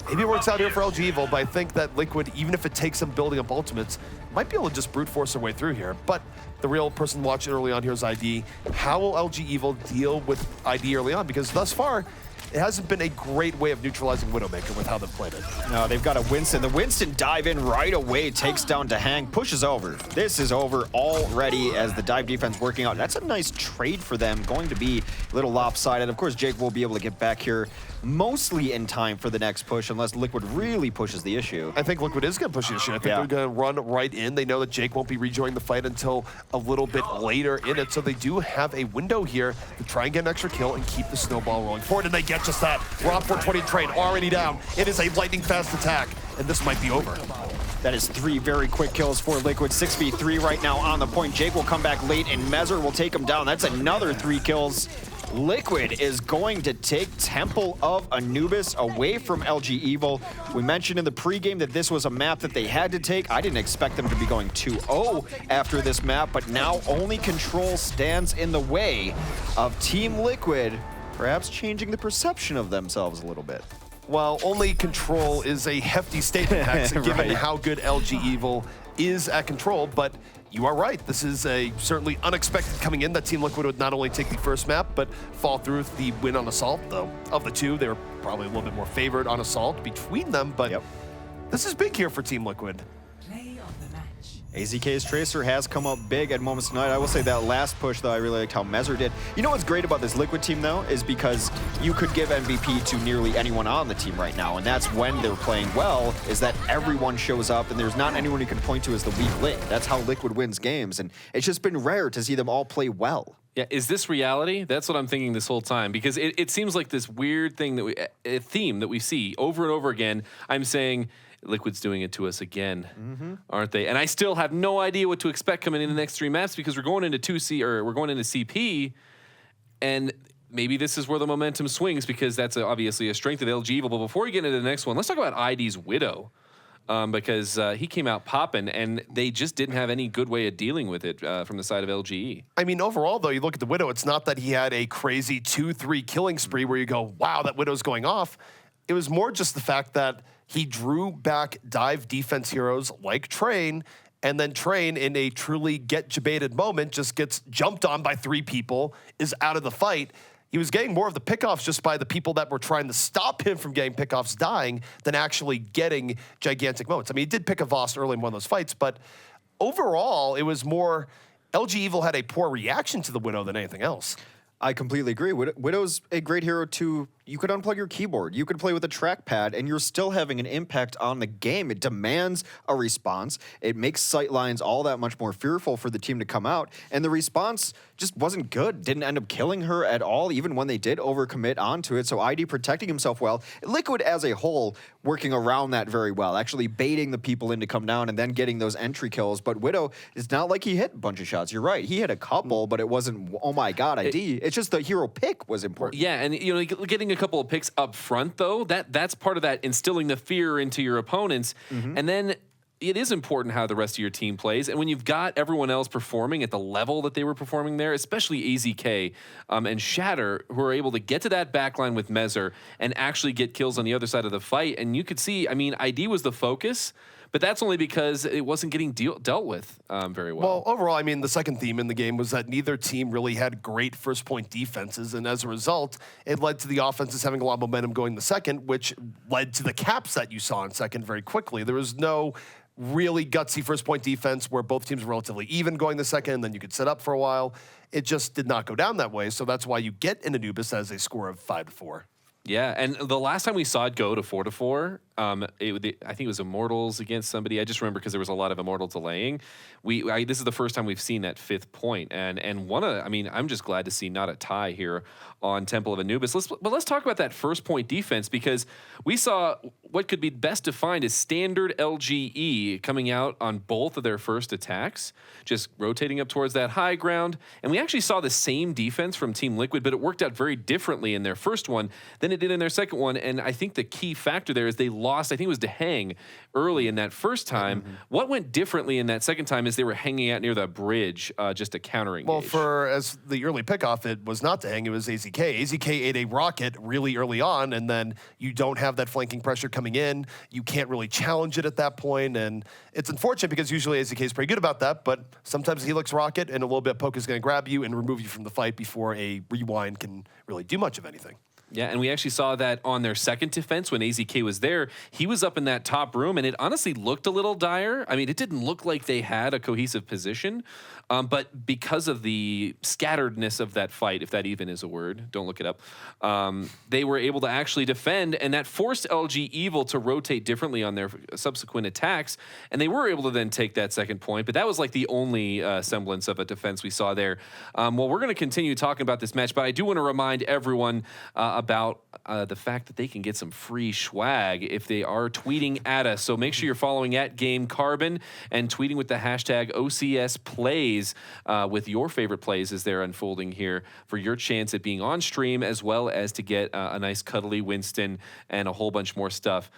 maybe it works out here for LG Evil, but I think that Liquid, even if it takes them building up ultimates, might be able to just brute force their way through here. But the real person watching early on here is ID. How will LG Evil deal with ID early on? Because thus far, it hasn't been a great way of neutralizing Widowmaker with how they've played it. No, they've got a Winston. The Winston dive in right away, takes down to Hang, pushes over. This is over already as the dive defense working out. That's a nice trade for them, going to be a little lopsided. Of course, Jake will be able to get back here mostly in time for the next push, unless Liquid really pushes the issue. I think Liquid is going to push the issue. I think they're going to run right in. They know that Jake won't be rejoining the fight until a little bit later in it, so they do have a window here to try and get an extra kill and keep the snowball rolling forward, and they get just that. Rob 420 Train already down. It is a lightning fast attack, and this might be over. That is 3 very quick kills for Liquid. 6v3 right now on the point. Jake will come back late, and Mezar will take him down. That's another 3 kills. Liquid is going to take Temple of Anubis away from LG Evil. We mentioned in the pregame that this was a map that they had to take. I didn't expect them to be going 2-0 after this map, but now only Control stands in the way of Team Liquid, perhaps changing the perception of themselves a little bit. Well, only Control is a hefty statement, Max, given Right. how good LG Evil is at Control, but you are right. This is a certainly unexpected coming in that Team Liquid would not only take the first map, but fall through with the win on Assault, though. Of the two, they were probably a little bit more favored on Assault between them, but this is big here for Team Liquid. AZK's Tracer has come up big at moments tonight. I will say that last push, though, I really liked how Mezzer did. You know what's great about this Liquid team, though, is because you could give MVP to nearly anyone on the team right now, and that's when they're playing well, is that everyone shows up, and there's not anyone you can point to as the weak link. That's how Liquid wins games, and it's just been rare to see them all play well. Yeah, is this reality? That's what I'm thinking this whole time, because it seems like this weird thing that a theme that we see over and over again. I'm saying Liquid's doing it to us again, aren't they? And I still have no idea what to expect coming in the next 3 maps, because we're going into 2C, or we're going into CP, and maybe this is where the momentum swings, because that's obviously a strength of LG Evil. But before we get into the next one, let's talk about ID's Widow. Because he came out popping, and they just didn't have any good way of dealing with it from the side of LGE. I mean, overall, though, you look at the Widow, it's not that he had a crazy 2-3 killing spree where you go, wow, that Widow's going off. It was more just the fact that he drew back dive defense heroes like Train, and then Train, in a truly get-jabated moment, just gets jumped on by 3 people, is out of the fight. He was getting more of the pickoffs just by the people that were trying to stop him from getting pickoffs dying than actually getting gigantic moments. I mean, he did pick a Voss early in one of those fights, but overall, it was more LG Evil had a poor reaction to the Widow than anything else. I completely agree. Widow's a great hero too. You could unplug your keyboard, you could play with a trackpad, and you're still having an impact on the game. It demands a response. It makes sightlines all that much more fearful for the team to come out, and the response just wasn't good. Didn't end up killing her at all, even when they did overcommit onto it. So ID protecting himself well. Liquid as a whole working around that very well, actually baiting the people in to come down and then getting those entry kills. But Widow, it's not like he hit a bunch of shots. You're right. He hit a couple, but it wasn't, oh my God, ID. It's just the hero pick was important. Yeah, and you know, getting a couple of picks up front, though, that's part of that instilling the fear into your opponents. And then it is important how the rest of your team plays. And when you've got everyone else performing at the level that they were performing there, especially AZK and Shatter, who are able to get to that backline with Mezzer and actually get kills on the other side of the fight. And you could see, I mean, ID was the focus, but that's only because it wasn't getting dealt with very well. Well, overall, I mean, the second theme in the game was that neither team really had great first-point defenses, and as a result, it led to the offenses having a lot of momentum going the second, which led to the caps that you saw in second very quickly. There was no really gutsy first-point defense where both teams were relatively even going the second, and then you could set up for a while. It just did not go down that way, so that's why you get an Anubis as a score of 5-4. Yeah, and the last time we saw it go to 4-4, I think it was Immortals against somebody. I just remember because there was a lot of Immortal delaying. This is the first time we've seen that 5th point, and I mean, I'm just glad to see not a tie here on Temple of Anubis. Let's talk about that first point defense, because we saw what could be best defined as standard LGE coming out on both of their first attacks, just rotating up towards that high ground. And we actually saw the same defense from Team Liquid, but it worked out very differently in their first one than it did in their second one. And I think the key factor there is they lost, I think it was DeHang early in that first time. What went differently in that second time is they were hanging out near the bridge, just a countering. Well, as the early pickoff, it was not DeHang, it was AZK. AZK ate a rocket really early on, and then you don't have that flanking pressure coming in. You can't really challenge it at that point, and it's unfortunate because usually AZK is pretty good about that, but sometimes he looks rocket, and a little bit of poke is going to grab you and remove you from the fight before a rewind can really do much of anything. Yeah, and we actually saw that on their second defense when AZK was there. He was up in that top room, and it honestly looked a little dire. I mean, it didn't look like they had a cohesive position, but because of the scatteredness of that fight, if that even is a word, don't look it up, they were able to actually defend, and that forced LG Evil to rotate differently on their subsequent attacks, and they were able to then take that second point, but that was like the only semblance of a defense we saw there. Well, we're going to continue talking about this match, but I do want to remind everyone about the fact that they can get some free swag if they are tweeting at us. So make sure you're following at Game Carbon and tweeting with the hashtag OCS Plays with your favorite plays as they're unfolding here for your chance at being on stream, as well as to get a nice cuddly Winston and a whole bunch more stuff.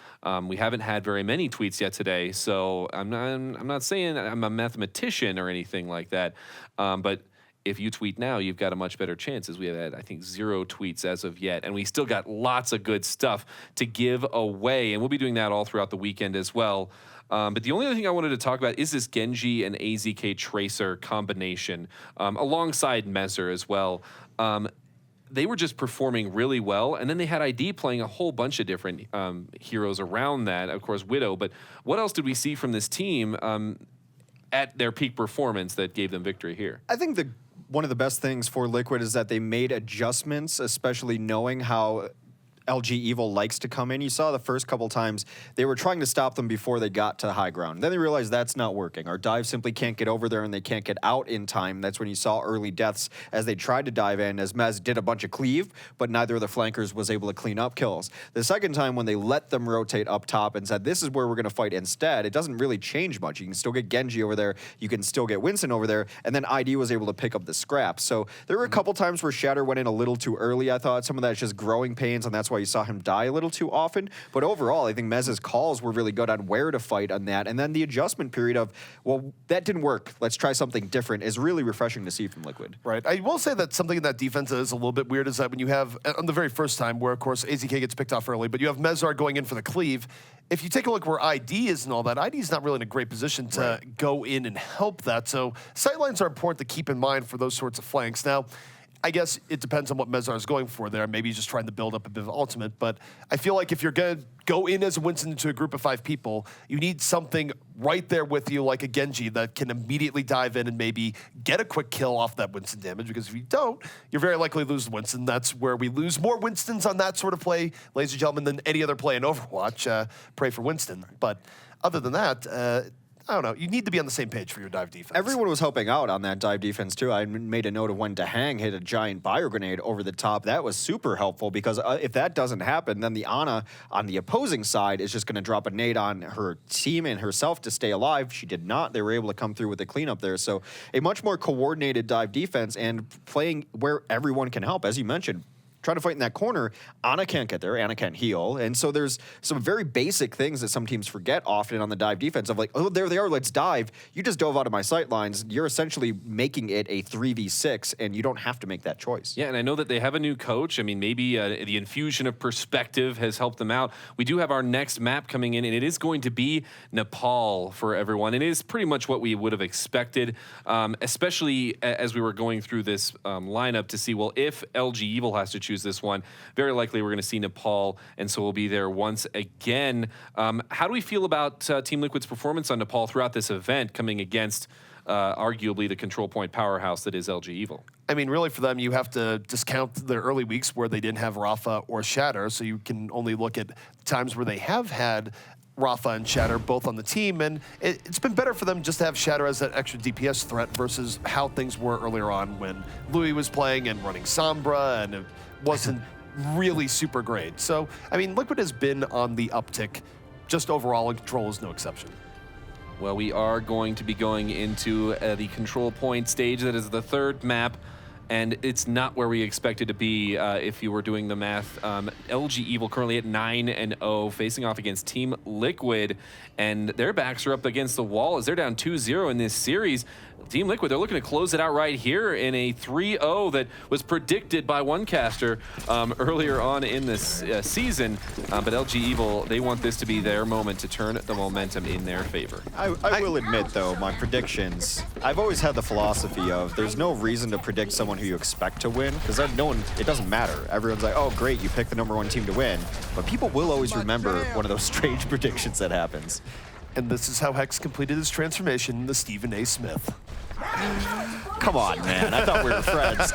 We haven't had very many tweets yet today, so I'm not saying I'm a mathematician or anything like that, but if you tweet now, you've got a much better chance, as we have had, I think, 0 tweets as of yet. And we still got lots of good stuff to give away. And we'll be doing that all throughout the weekend as well. But the only other thing I wanted to talk about is this Genji and AZK Tracer combination, alongside Mezzer as well. They were just performing really well. And then they had ID playing a whole bunch of different heroes around that, of course, Widow. But what else did we see from this team at their peak performance that gave them victory here? I think one of the best things for Liquid is that they made adjustments, especially knowing how LG Evil likes to come in. You saw the first couple times they were trying to stop them before they got to the high ground. Then they realized that's not working. Our dive simply can't get over there and they can't get out in time. That's when you saw early deaths as they tried to dive in, as Mez did a bunch of cleave, but neither of the flankers was able to clean up kills. The second time when they let them rotate up top and said, this is where we're going to fight instead, it doesn't really change much. You can still get Genji over there. You can still get Winston over there. And then ID was able to pick up the scraps. So there were a couple times where Shatter went in a little too early, I thought. Some of that's just growing pains, and that's why you saw him die a little too often. But overall, I think Mez's calls were really good on where to fight on that. And then the adjustment period of, well, that didn't work, let's try something different, is really refreshing to see from Liquid. Right. I will say that something in that defense that is a little bit weird is that when you have, on the very first time, where, of course, AZK gets picked off early, but you have Mezar going in for the cleave. If you take a look where ID is and all that, ID is not really in a great position to go in and help that. So sightlines are important to keep in mind for those sorts of flanks. Now, I guess it depends on what Mezar is going for there. Maybe he's just trying to build up a bit of ultimate. But I feel like if you're going to go in as a Winston into a group of 5 people, you need something right there with you, like a Genji, that can immediately dive in and maybe get a quick kill off that Winston damage. Because if you don't, you're very likely to lose Winston. That's where we lose more Winstons on that sort of play, ladies and gentlemen, than any other play in Overwatch. Pray for Winston. But other than that, I don't know. You need to be on the same page for your dive defense. Everyone was helping out on that dive defense, too. I made a note of when Dahang hit a giant bio grenade over the top. That was super helpful, because if that doesn't happen, then the Ana on the opposing side is just going to drop a nade on her team and herself to stay alive. She did not. They were able to come through with the cleanup there. So a much more coordinated dive defense and playing where everyone can help, as you mentioned. Trying to fight in that corner, Ana can't get there, Ana can't heal. And so there's some very basic things that some teams forget often on the dive defense of like, oh, there they are, let's dive. You just dove out of my sight lines. You're essentially making it a 3v6, and you don't have to make that choice. Yeah, and I know that they have a new coach. I mean, maybe the infusion of perspective has helped them out. We do have our next map coming in, and it is going to be Nepal for everyone. It is pretty much what we would have expected, especially as we were going through this lineup to see, well, if LG Evil has to choose this one, very likely we're going to see Nepal, and so we'll be there once again. How do we feel about Team Liquid's performance on Nepal throughout this event, coming against arguably the control point powerhouse that is LG Evil? I mean, really for them, you have to discount their early weeks where they didn't have Rafa or Shatter, so you can only look at times where they have had Rafa and Shatter both on the team, and it's been better for them just to have Shatter as that extra DPS threat versus how things were earlier on when Louis was playing and running Sombra, and it wasn't really super great. So, I mean, Liquid has been on the uptick, just overall, and Control is no exception. Well, we are going to be going into the control point stage. That is the third map, and it's not where we expected to be if you were doing the math. LG Evil currently at 9-0, facing off against Team Liquid, and their backs are up against the wall as they're down 2-0 in this series. Team Liquid, they're looking to close it out right here in a 3-0 that was predicted by one caster earlier on in this season. But LG Evil, they want this to be their moment to turn the momentum in their favor. I will admit, though, my predictions, I've always had the philosophy of there's no reason to predict someone who you expect to win, because no one, it doesn't matter. Everyone's like, oh, great, you picked the #1 team to win. But people will always remember one of those strange predictions that happens. And this is how Hex completed his transformation into Stephen A. Smith. come on, man. I thought we were friends.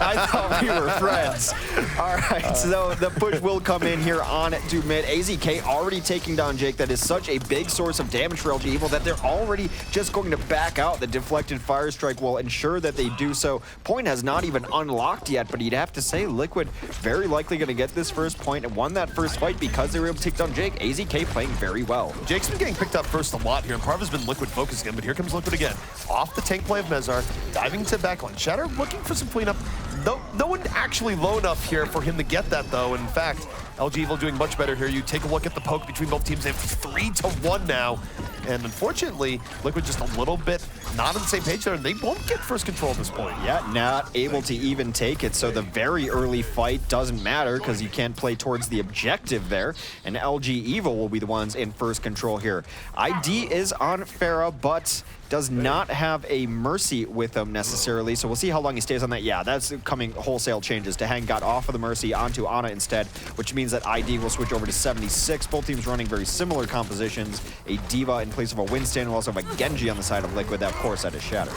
All right, so the push will come in here on to mid. AZK already taking down Jake. That is such a big source of damage for LG Evil that they're already just going to back out. The deflected fire strike will ensure that they do so. Point has not even unlocked yet, but you'd have to say Liquid very likely going to get this first point and won that first fight because they were able to take down Jake. AZK playing very well. Jake's been getting picked up first a lot here, and Parv has been Liquid focused again, but here comes Liquid again. Off the tank play of Mezar, diving to backline. Shatter looking for some cleanup. No one actually low enough here for him to get that, though. In fact, LG Evil doing much better here. You take a look at the poke between both teams. They have 3-1 now. And unfortunately, Liquid just a little bit not on the same page there, and they won't get first control at this point. Yeah, not able to even take it. So the very early fight doesn't matter because you can't play towards the objective there. And LG Evil will be the ones in first control here. ID is on Pharah, but does not have a Mercy with him necessarily. So we'll see how long he stays on that. Yeah, that's coming wholesale changes. Dehang got off of the Mercy onto Ana instead, which means that ID will switch over to 76. Both teams running very similar compositions. A D.Va in place of a Winston. We'll also have a Genji on the side of Liquid. That, of course, that is Shatter.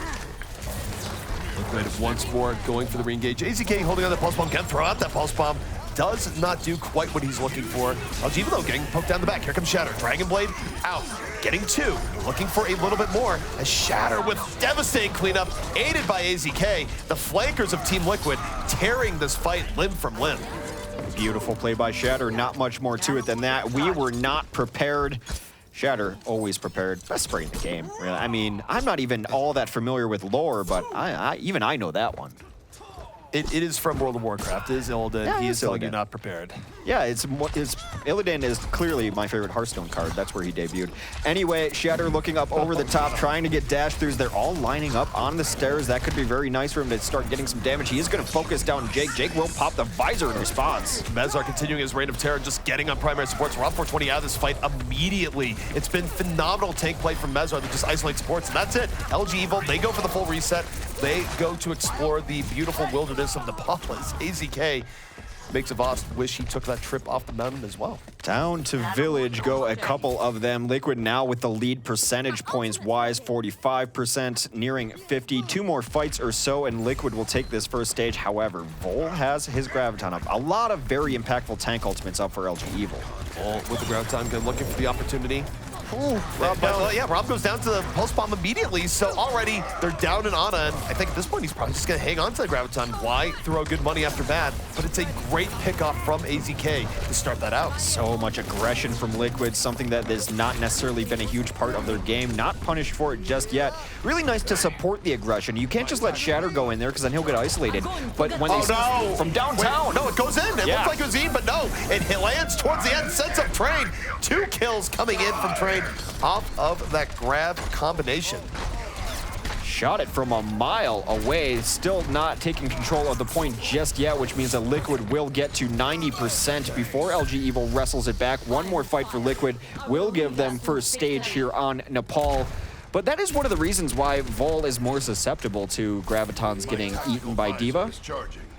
Liquid once more going for the re-engage. AZK holding on the pulse bomb. Can throw out that pulse bomb. Does not do quite what he's looking for. LG though getting poked down the back. Here comes Shatter. Dragon Blade out. Getting 2. Looking for a little bit more. As Shatter with devastating cleanup, aided by AZK. The flankers of Team Liquid tearing this fight limb from limb. Beautiful play by Shatter. Not much more to it than that. We were not prepared. Shatter, always prepared. Best spray in the game, really. I mean, I'm not even all that familiar with lore, but even I know that one. It is from World of Warcraft. It is Illidan. Yeah, he is telling you Illidan. not prepared. Yeah, Illidan is clearly my favorite Hearthstone card. That's where he debuted. Anyway, Shatter looking up over the top, trying to get dash throughs. They're all lining up on the stairs. That could be very nice for him to start getting some damage. He is going to focus down Jake. Jake will pop the visor in response. Mezar continuing his reign of terror, just getting on primary supports. Rob 420 out of this fight immediately. It's been phenomenal tank play from Mezar that just isolates supports, and that's it. LG Evil, they go for the full reset. They go to explore the beautiful wilderness of Nepal as AZK makes a Voss wish he took that trip off the mountain as well. Down to Village go a couple of them. Liquid now with the lead percentage points wise, 45%, nearing 50. 2 more fights or so, and Liquid will take this first stage. However, Vol has his Graviton up. A lot of very impactful tank ultimates up for LG Evil. Vol with the Graviton gun looking for the opportunity. Ooh, Rob goes down to the pulse bomb immediately, so already they're down in Ana, and I think at this point he's probably just going to hang on to the Graviton. Why throw good money after bad? But it's a great pickoff from AZK to start that out. So much aggression from Liquid, something that has not necessarily been a huge part of their game. Not punished for it just yet. Really nice to support the aggression. You can't just let Shatter go in there because then he'll get isolated. But when they from downtown. Wait, no, it goes in. It looks like it was in, but no. It lands towards the end, sets up Train. 2 kills coming in from Train off of that grab combination. Shot it from a mile away, still not taking control of the point just yet, which means that Liquid will get to 90% before LG Evil wrestles it back. One more fight for Liquid will give them first stage here on Nepal. But that is one of the reasons why Vol is more susceptible to Gravitons getting eaten by D.Va.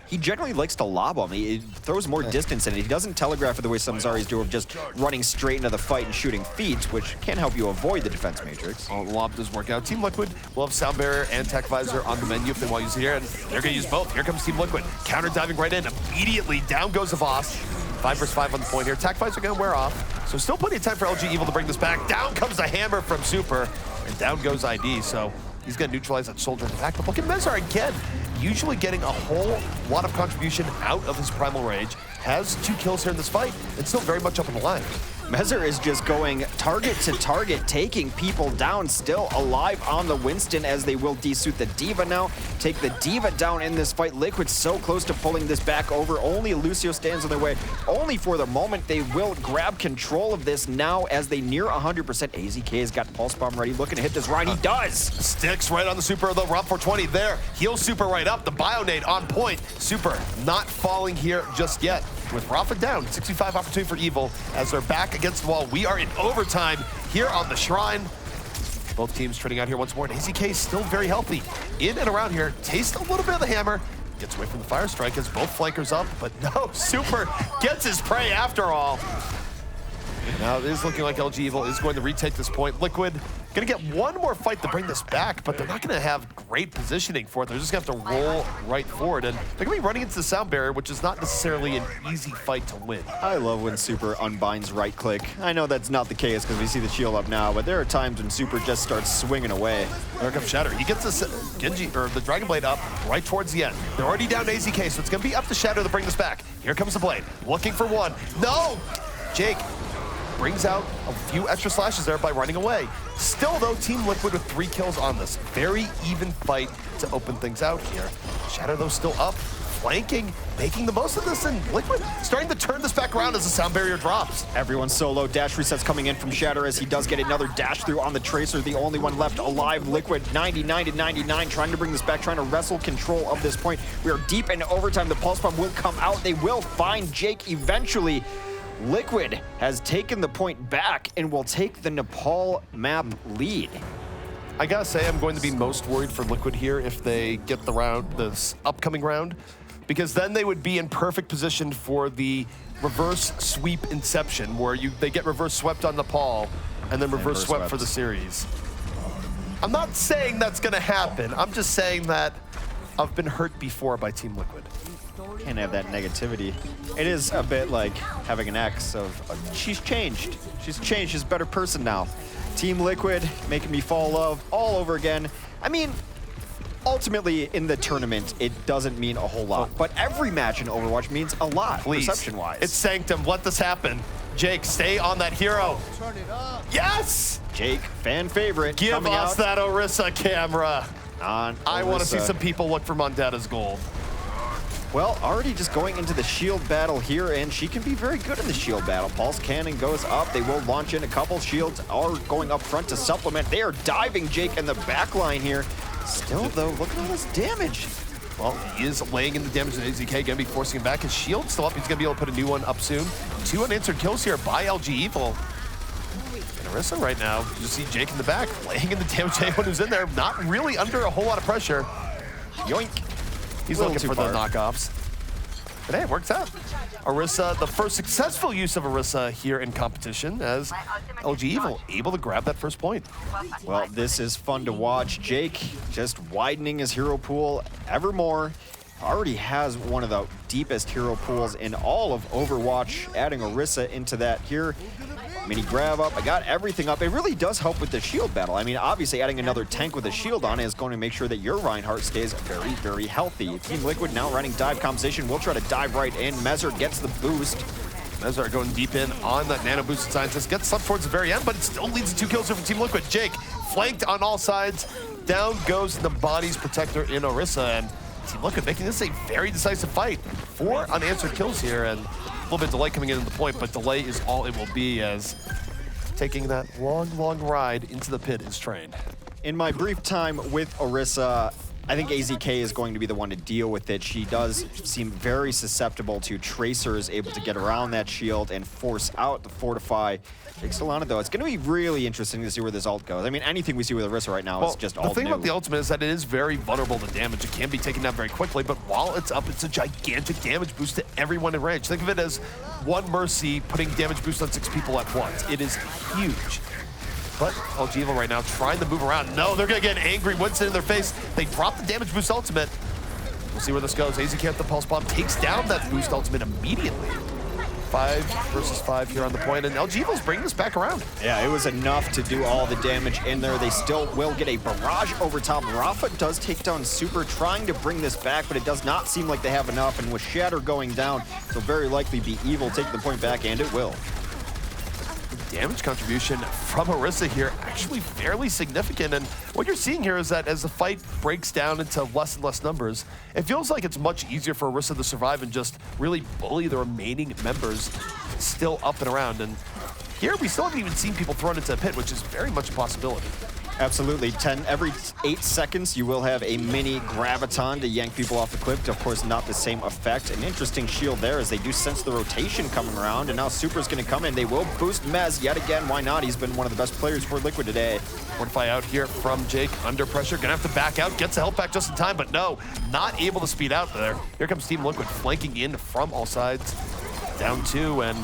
He generally likes to lob him. He throws more distance in it. He doesn't telegraph it the way some Zaris do of just running straight into the fight and shooting feet, which can help you avoid the defense matrix. Oh, the lob does work out. Team Liquid will have Sound Barrier and Tech Visor on the menu if they want to use it here, and they're going to use both. Here comes Team Liquid. Counter diving right in. Immediately down goes the Voss. 5 versus 5 on the point here. Tech Visor going to wear off. So still plenty of time for LG Evil to bring this back. Down comes the hammer from Super, and down goes ID. So he's going to neutralize that soldier in the back. But look at Mezar again. Usually getting a whole lot of contribution out of his Primal Rage. Has 2 kills here in this fight, and still very much up on the line. Mezar is just going target to target, taking people down, still alive on the Winston as they will desuit the D.Va now. Take the D.Va down in this fight. Liquid so close to pulling this back over. Only Lucio stands in their way. Only for the moment. They will grab control of this now as they near 100%. AZK has got Pulse Bomb ready, looking to hit this Ryan. He does! Sticks right on the Super, though. Rob 420 there. Heals Super right up. The Bionade on point. Super not falling here just yet. With Rafa down, 65 opportunity for Evil as they're back against the wall. We are in overtime here on the Shrine. Both teams trending out here once more, and AZK still very healthy. In and around here, taste a little bit of the hammer. Gets away from the Fire Strike as both flankers up, but no, Super gets his prey after all. Now it is looking like LG Evil is going to retake this point. Liquid going to get one more fight to bring this back, but they're not going to have great positioning for it. They're just going to have to roll right forward, and they're going to be running into the sound barrier, which is not necessarily an easy fight to win. I love when Super unbinds right click. I know that's not the case because we see the shield up now, but there are times when Super just starts swinging away. There comes Shatter. He gets this Genji, or the Dragon Blade up right towards the end. They're already down to AZK, so it's going to be up to Shatter to bring this back. Here comes the Blade, looking for one. No! Jake brings out a few extra slashes there by running away. Still, though, Team Liquid with 3 kills on this. Very even fight to open things out here. Shatter, though, still up, flanking, making the most of this, and Liquid starting to turn this back around as the sound barrier drops. Everyone's so low. Dash resets coming in from Shatter as he does get another dash through on the Tracer, the only one left alive. Liquid 99 to 99, trying to bring this back, trying to wrestle control of this point. We are deep into overtime. The Pulse Bomb will come out. They will find Jake eventually. Liquid has taken the point back and will take the Nepal map lead. I gotta say, I'm going to be most worried for Liquid here if they get the round, this upcoming round, because then they would be in perfect position for the reverse sweep inception, where they get reverse swept on Nepal and then reverse swept for the series. I'm not saying that's gonna happen. I'm just saying that I've been hurt before by Team Liquid. Can't have that negativity. It is a bit like having an ex of, she's changed. She's changed, she's a better person now. Team Liquid making me fall in love all over again. I mean, ultimately in the tournament, it doesn't mean a whole lot, but every match in Overwatch means a lot, perception-wise. It's Sanctum, let this happen. Jake, stay on that hero. Turn it up. Yes! Jake, fan favorite. Give us that Orisa camera. On I want to see some people look for Mondetta's gold. Well, already just going into the shield battle here, and she can be very good in the shield battle. Pulse Cannon goes up. They will launch in. A couple shields are going up front to supplement. They are diving Jake in the back line here. Still, though, look at all this damage. Well, he is laying in the damage to AZK, going to be forcing him back. His shield's still up. He's going to be able to put a new one up soon. 2 unanswered kills here by LG Evil. And Orisa right now, you see Jake in the back, laying in the damage to anyone who's in there. Not really under a whole lot of pressure. Yoink. He's looking for the knockoffs. But hey, it works out. Orisa, the first successful use of Orisa here in competition as LG Evil able to grab that first point. Well, this is fun to watch. Jake just widening his hero pool ever more. Already has one of the deepest hero pools in all of Overwatch. Adding Orisa into that here. Mini grab up. I got everything up. It really does help with the shield battle. I mean, obviously adding another tank with a shield on is going to make sure that your Reinhardt stays very, very healthy. Team Liquid now running dive compensation. We'll try to dive right in. Mezzer gets the boost. Mezzer going deep in on that nano boosted scientist. Gets some towards the very end, but it still leads to 2 kills here for Team Liquid. Jake flanked on all sides. Down goes the body's protector in Orisa, and Team Liquid making this a very decisive fight. 4 unanswered kills here, and a little bit of delay coming into the point, but delay is all it will be as taking that long, long ride into the pit is trained. In my brief time with Orisa, I think AZK is going to be the one to deal with it. She does seem very susceptible to Tracers, able to get around that shield and force out the Fortify. Jake still on it, though. It's going to be really interesting to see where this ult goes. I mean, anything we see with Orisa right now is just all new. The thing about the ultimate is that it is very vulnerable to damage. It can be taken down very quickly, but while it's up, it's a gigantic damage boost to everyone in range. Think of it as one Mercy putting damage boost on 6 people at once. It is huge. But LG Evil right now trying to move around. No, they're going to get angry. Winston in their face. They drop the damage boost ultimate. We'll see where this goes. AZK at the Pulse Bomb takes down that boost ultimate immediately. 5 versus 5 here on the point, and LG Evil's bringing this back around. Yeah, it was enough to do all the damage in there. They still will get a barrage over top. Rafa does take down Super, trying to bring this back, but it does not seem like they have enough, and with Shatter going down, it'll very likely be Evil taking the point back, and it will. Damage contribution from Orisa here actually fairly significant, and what you're seeing here is that as the fight breaks down into less and less numbers, it feels like it's much easier for Orisa to survive and just really bully the remaining members still up and around. And here we still haven't even seen people thrown into a pit, which is very much a possibility. Absolutely. Every 8 seconds, you will have a mini graviton to yank people off the cliff. Of course, not the same effect. An interesting shield there as they do sense the rotation coming around, and now Super's going to come in. They will boost Mez yet again. Why not? He's been one of the best players for Liquid today. Fortify out here from Jake, under pressure. Gonna have to back out, gets the health back just in time, but no, not able to speed out there. Here comes Team Liquid flanking in from all sides. Down 2, and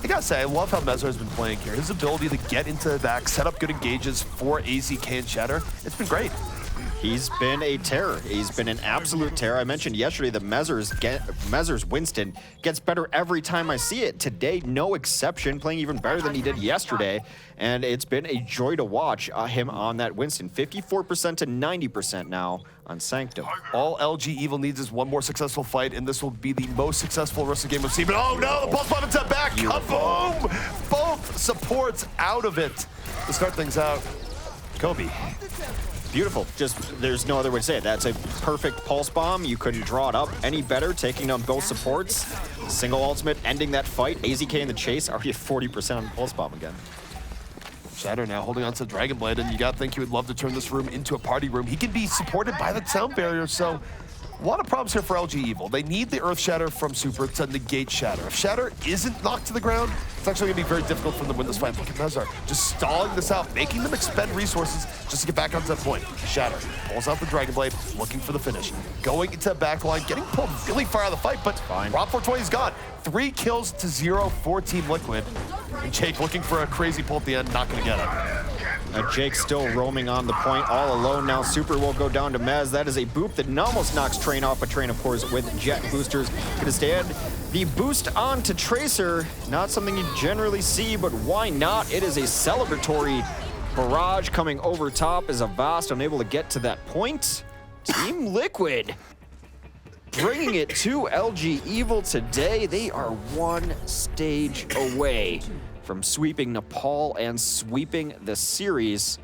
I gotta say, I love how Mezar has been playing here. His ability to get into the back, set up good engages for AZK and Shatter, it's been great. He's been a terror. He's been an absolute terror. I mentioned yesterday that Mezar's Winston gets better every time I see it. Today, no exception, playing even better than he did yesterday. And it's been a joy to watch him on that Winston. 54% to 90% now on Sanctum. All LG Evil needs is one more successful fight, and this will be the most successful rest of the game we've seen. But oh no, the pulse bottom's up back. Kaboom! Both supports out of it to start things out. Kobe. Beautiful. Just, there's no other way to say it. That's a perfect pulse bomb. You couldn't draw it up any better, taking down both supports. Single ultimate, ending that fight. AZK in the chase, already at 40% on the pulse bomb again. Shatter now holding on to Dragon Blade, and you gotta think he would love to turn this room into a party room. He can be supported by the sound barrier, so a lot of problems here for LG Evil. They need the Earth Shatter from Super to negate Shatter. If Shatter isn't knocked to the ground, it's actually gonna be very difficult for them to win this fight. Look at Mezar just stalling this out, making them expend resources just to get back onto that point. Shatter pulls out the Dragon Blade, looking for the finish. Going into the back line, getting pulled really far out of the fight, but Rob 420 is gone. 3 kills to 0 for Team Liquid. And Jake looking for a crazy pull at the end, not gonna get it. Jake still roaming on the point all alone now. Super will go down to Mez. That is a boop that almost knocks Train off, but Train, of course, with jet boosters gonna stand. The boost on to Tracer, not something you generally see, but why not? It is a celebratory barrage coming over top as Avast unable to get to that point. Team Liquid bringing it to LG Evil today. They are one stage away from sweeping Nepal and sweeping the series.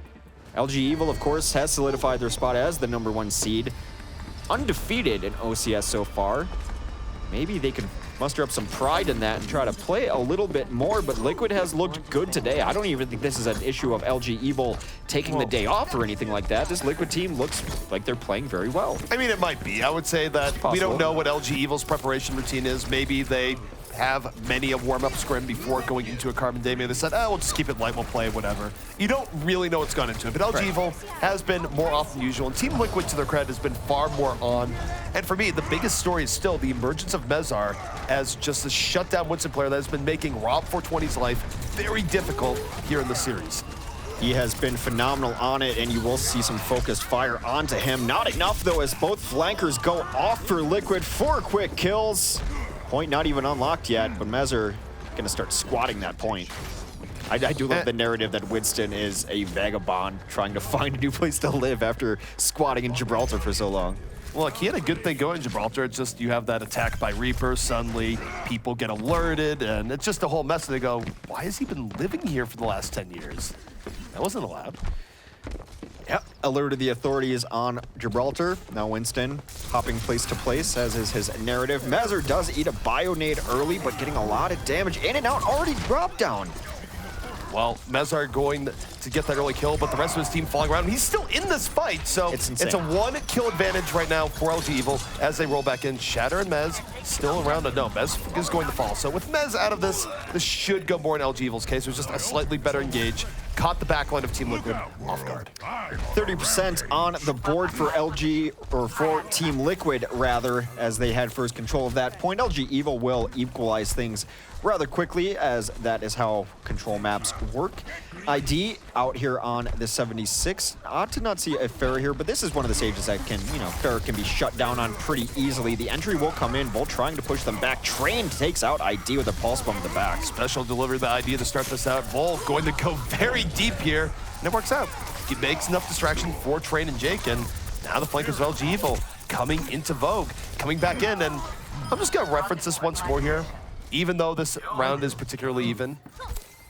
LG Evil, of course, has solidified their spot as the #1 seed. Undefeated in OCS so far. Maybe they can muster up some pride in that and try to play a little bit more, but Liquid has looked good today. I don't even think this is an issue of LG Evil taking the day off or anything like that. This Liquid team looks like they're playing very well. I mean, it might be. I would say that we don't know what LG Evil's preparation routine is. Maybe they have many a warm-up scrim before going into a Carbon Day. Maybe they said, oh, we'll just keep it light, we'll play, whatever. You don't really know what's gone into it, but LG Evil has been more often than usual, and Team Liquid, to their credit, has been far more on. And for me, the biggest story is still the emergence of Mezar as just a shutdown Winston player that has been making Rob 420's life very difficult here in the series. He has been phenomenal on it, and you will see some focused fire onto him. Not enough, though, as both flankers go off for Liquid. 4 quick kills. Point not even unlocked yet, but Mezar gonna start squatting that point. I do love the narrative that Winston is a vagabond trying to find a new place to live after squatting in Gibraltar for so long. Well, look, he had a good thing going in Gibraltar. It's just you have that attack by Reaper. Suddenly, people get alerted, and it's just a whole mess. And they go, why has he been living here for the last 10 years? That wasn't allowed. Yep, alerted the authorities on Gibraltar. Now Winston hopping place to place, as is his narrative. Mezar does eat a Bionade early, but getting a lot of damage in and out. Already dropped down. Well, Mezar going to get that early kill, but the rest of his team falling around. He's still in this fight, so it's a 1 kill advantage right now for LG Evil as they roll back in. Shatter and Mez still around. No, Mez is going to fall. So with Mez out of this, this should go more in LG Evil's case. It was just a slightly better engage. Caught the backline of Team Liquid off guard. 30% on the board for LG, or for Team Liquid, rather, as they had first control of that point. LG Evil will equalize things rather quickly, as that is how control maps work. ID out here on the 76. Ought to not see a Pharah here, but this is one of the stages that can, Pharah can be shut down on pretty easily. The entry will come in, Volt trying to push them back. Train takes out ID with a pulse bomb in the back. Special delivery, the idea to start this out. Volt going to go very deep here, and it works out. He makes enough distraction for Train and Jake, and now the flankers of LG Evil coming into Vogue, coming back in, and I'm just gonna reference this once more here. Even though this round is particularly even,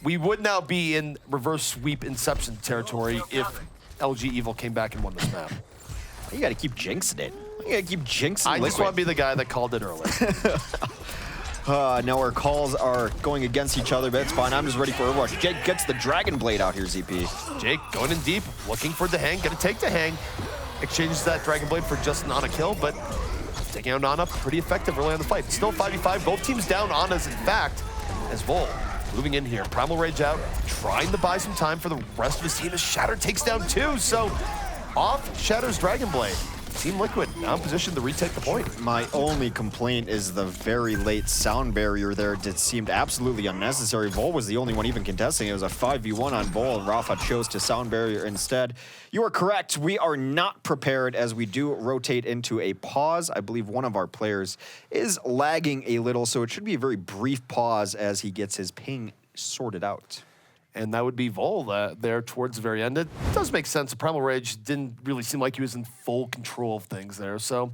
we would now be in reverse sweep Inception territory if LG Evil came back and won this map. You gotta keep jinxing it. You gotta keep jinxing Liquid. I just want to be the guy that called it early. Now our calls are going against each other, but it's fine. I'm just ready for Overwatch. Jake gets the Dragon Blade out here, ZP. Jake going in deep, looking for the hang, gonna take the hang. Exchanges that Dragon Blade for just an Ana kill, but taking out Ana pretty effective early on the fight. Still 5v5, both teams down. Ana's in fact, as Vol moving in here. Primal Rage out, trying to buy some time for the rest of his team as Shatter takes down 2. So off Shatter's Dragon Blade. Team Liquid now in position to retake the point. My only complaint is the very late sound barrier there. It seemed absolutely unnecessary. Vol was the only one even contesting. It was a 5v1 on Vol, and Rafa chose to sound barrier instead. You are correct. We are not prepared as we do rotate into a pause. I believe one of our players is lagging a little, so it should be a very brief pause as he gets his ping sorted out. And that would be Vol there towards the very end. It does make sense. The Primal Rage didn't really seem like he was in full control of things there. So,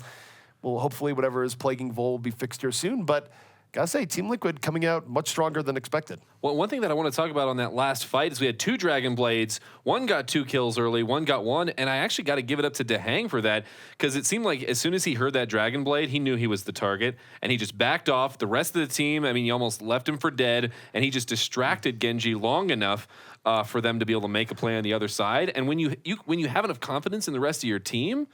well, hopefully whatever is plaguing Vol will be fixed here soon. But gotta say, Team Liquid coming out much stronger than expected. Well, one thing that I want to talk about on that last fight is we had 2 Dragon Blades. One got 2 kills early, one got 1, and I actually got to give it up to Dehang for that because it seemed like as soon as he heard that Dragon Blade, he knew he was the target, and he just backed off. The rest of the team, I mean, you almost left him for dead, and he just distracted Genji long enough for them to be able to make a play on the other side. And when you have enough confidence in the rest of your team,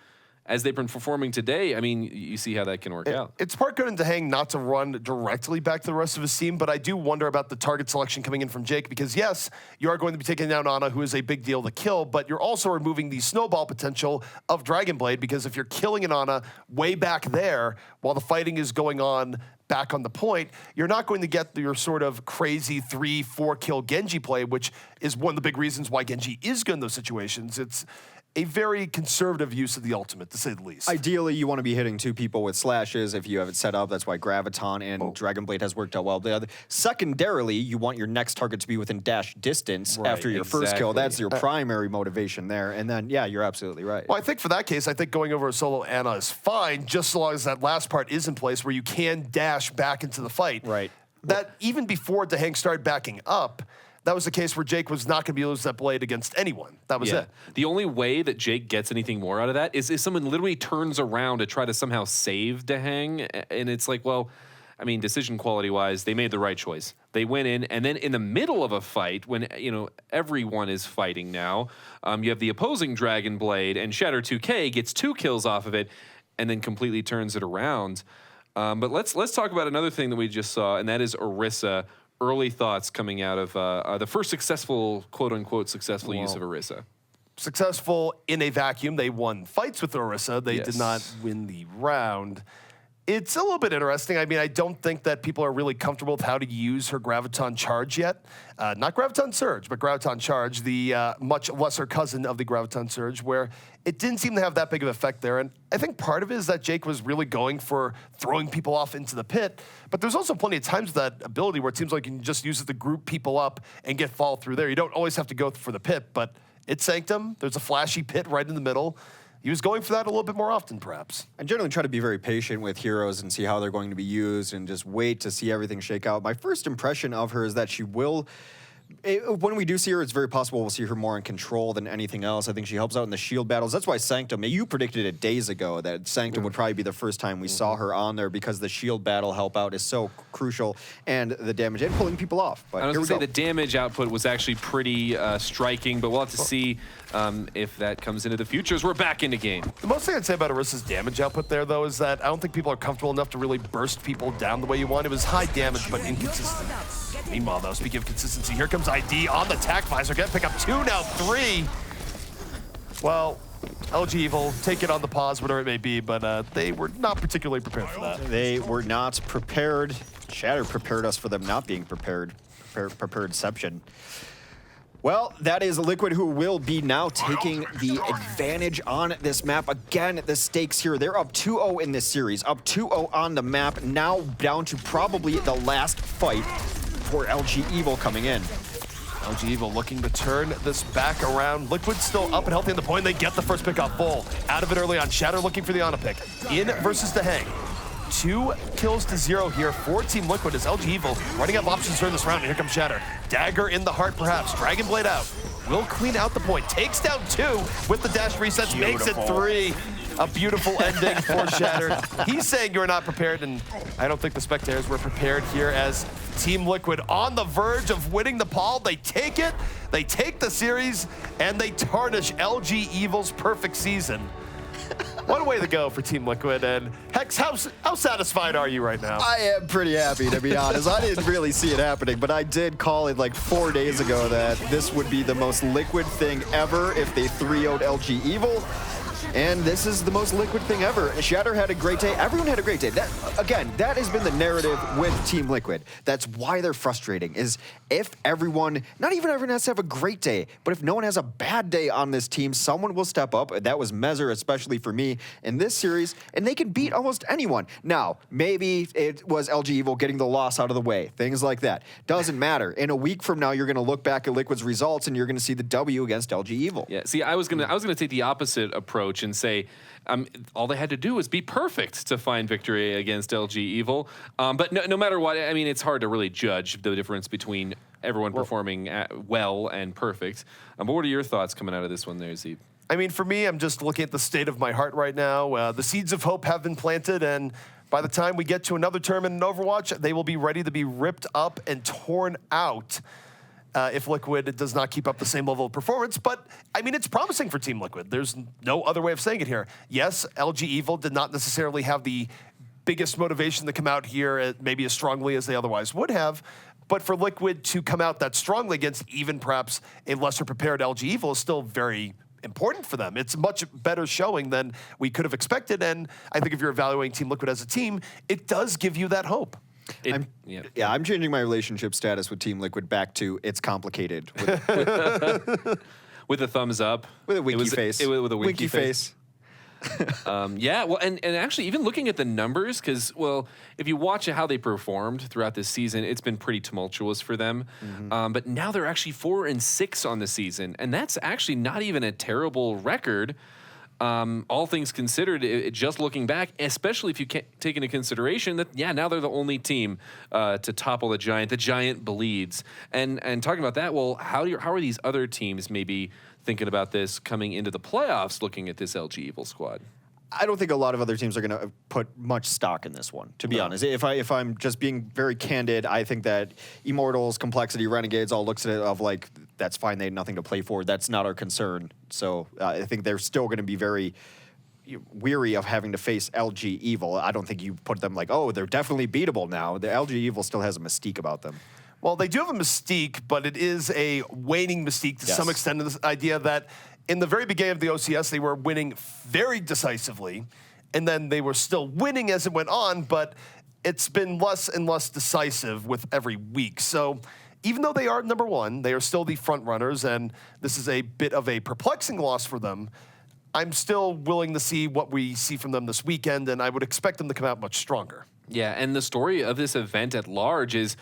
as they've been performing today, I mean, you see how that can work out. It's part good in Dehang not to run directly back to the rest of his team, but I do wonder about the target selection coming in from Jake because, yes, you are going to be taking down Ana, who is a big deal to kill, but you're also removing the snowball potential of Dragon Blade because if you're killing an Ana way back there while the fighting is going on back on the point, you're not going to get your sort of crazy 3-4 kill Genji play, which is one of the big reasons why Genji is good in those situations. It's a very conservative use of the ultimate, to say the least. Ideally, you want to be hitting 2 people with slashes if you have it set up. That's why Graviton and Dragon Blade has worked out well. Secondarily, you want your next target to be within dash distance after your first kill. That's your primary motivation there. And then, yeah, you're absolutely right. Well, I think for that case, I think going over a solo Ana is fine, just so long as that last part is in place where you can dash back into the fight. Right. That even before Dehang started backing up, that was the case where Jake was not going to be able to use that blade against anyone. That was it. The only way that Jake gets anything more out of that is if someone literally turns around to try to somehow save Dehang, and it's like, well, I mean, decision quality-wise, they made the right choice. They went in, and then in the middle of a fight, when everyone is fighting now, you have the opposing Dragon Blade, and Shatter 2K gets 2 kills off of it, and then completely turns it around. But let's talk about another thing that we just saw, and that is Orisa. Early thoughts coming out of the first successful, quote-unquote, successful use of Orisa. Successful in a vacuum. They won fights with Orisa. They did not win the round. It's a little bit interesting. I mean, I don't think that people are really comfortable with how to use her Graviton Charge yet. Not Graviton Surge, but Graviton Charge, the much lesser cousin of the Graviton Surge, where it didn't seem to have that big of an effect there. And I think part of it is that Jake was really going for throwing people off into the pit. But there's also plenty of times with that ability where it seems like you can just use it to group people up and get fall through there. You don't always have to go for the pit, but it Sanctum. There's a flashy pit right in the middle. He was going for that a little bit more often, perhaps. I generally try to be very patient with heroes and see how they're going to be used and just wait to see everything shake out. My first impression of her is that she will... when we do see her, it's very possible we'll see her more in control than anything else. I think she helps out in the shield battles. That's why Sanctum, you predicted it days ago that Sanctum would probably be the first time we saw her on there because the shield battle help out is so crucial and the damage and pulling people off. But I was going to say the damage output was actually pretty striking, but we'll have to see if that comes into the future as we're back in the game. The most thing I'd say about Orisa's damage output there, though, is that I don't think people are comfortable enough to really burst people down the way you want. It was high damage, but inconsistent. Meanwhile, though, speaking of consistency, here comes ID on the tack visor. Gonna pick up 2, now 3. Well, LG Evil, take it on the pause, whatever it may be, but they were not particularly prepared for that. They were not prepared. Shatter prepared us for them not being prepared. Preparedception. Well, that is Liquid, who will be now taking the advantage on this map. Again, the stakes here, they're up 2-0 in this series, up 2-0 on the map, now down to probably the last fight for LG Evil coming in. LG Evil looking to turn this back around. Liquid still up and healthy on the point. They get the first pick off Bull. Out of it early on. Shatter looking for the Ana pick. In versus Dehang. 2 kills to 0 here for Team Liquid as LG Evil running up options during this round. And here comes Shatter. Dagger in the heart perhaps. Dragon Blade out. Will clean out the point. Takes down 2 with the dash resets. Beautiful. Makes it 3. A beautiful ending for Shatter. He's saying you're not prepared, and I don't think the spectators were prepared here as Team Liquid on the verge of winning the Paul. They take it, they take the series, and they tarnish LG Evil's perfect season. What a way to go for Team Liquid. And Hex, how satisfied are you right now? I am pretty happy, to be honest. I didn't really see it happening, but I did call it like 4 days ago that this would be the most Liquid thing ever if they 3-0'd LG Evil. And this is the most Liquid thing ever. Shatter had a great day. Everyone had a great day. That, again, that has been the narrative with Team Liquid. That's why they're frustrating, is if everyone, not even everyone has to have a great day, but if no one has a bad day on this team, someone will step up. That was Mezzer, especially for me, in this series, and they can beat almost anyone. Now, maybe it was LG Evil getting the loss out of the way, things like that. Doesn't matter. In a week from now, you're going to look back at Liquid's results, and you're going to see the W against LG Evil. Yeah, see, I was gonna take the opposite approach and say all they had to do was be perfect to find victory against LG Evil. But no matter what, I mean, it's hard to really judge the difference between everyone performing well and perfect. But what are your thoughts coming out of this one there, Zeeb? I mean, for me, I'm just looking at the state of my heart right now. The seeds of hope have been planted, and by the time we get to another tournament in Overwatch, they will be ready to be ripped up and torn out. If Liquid does not keep up the same level of performance. But, I mean, it's promising for Team Liquid. There's no other way of saying it here. Yes, LG Evil did not necessarily have the biggest motivation to come out here maybe as strongly as they otherwise would have. But for Liquid to come out that strongly against even perhaps a lesser prepared LG Evil is still very important for them. It's a much better showing than we could have expected. And I think if you're evaluating Team Liquid as a team, it does give you that hope. I'm changing my relationship status with Team Liquid back to it's complicated. With a thumbs up. With a winky face. With a winky face. Yeah, well, and actually, even looking at the numbers, because, well, if you watch how they performed throughout this season, it's been pretty tumultuous for them. But now they're actually 4-6 on the season, and that's actually not even a terrible record. All things considered, just looking back, especially if you take into consideration that, yeah, now they're the only team to topple the Giant. The Giant bleeds. And talking about that, well, how are these other teams maybe thinking about this coming into the playoffs, looking at this LG Evil squad? I don't think a lot of other teams are going to put much stock in this one, to be honest. If I'm just being very candid, I think that Immortals, Complexity, Renegades all looks at it of like, that's fine, they had nothing to play for. That's not our concern. So I think they're still going to be very weary of having to face LG Evil. I don't think you put them like, oh, they're definitely beatable now. The LG Evil still has a mystique about them. Well, they do have a mystique, but it is a waning mystique to some extent, in this idea that in the very beginning of the OCS, they were winning very decisively, and then they were still winning as it went on, but it's been less and less decisive with every week. So even though they are number one, they are still the front runners, and this is a bit of a perplexing loss for them. I'm still willing to see what we see from them this weekend, and I would expect them to come out much stronger. Yeah, and the story of this event at large is,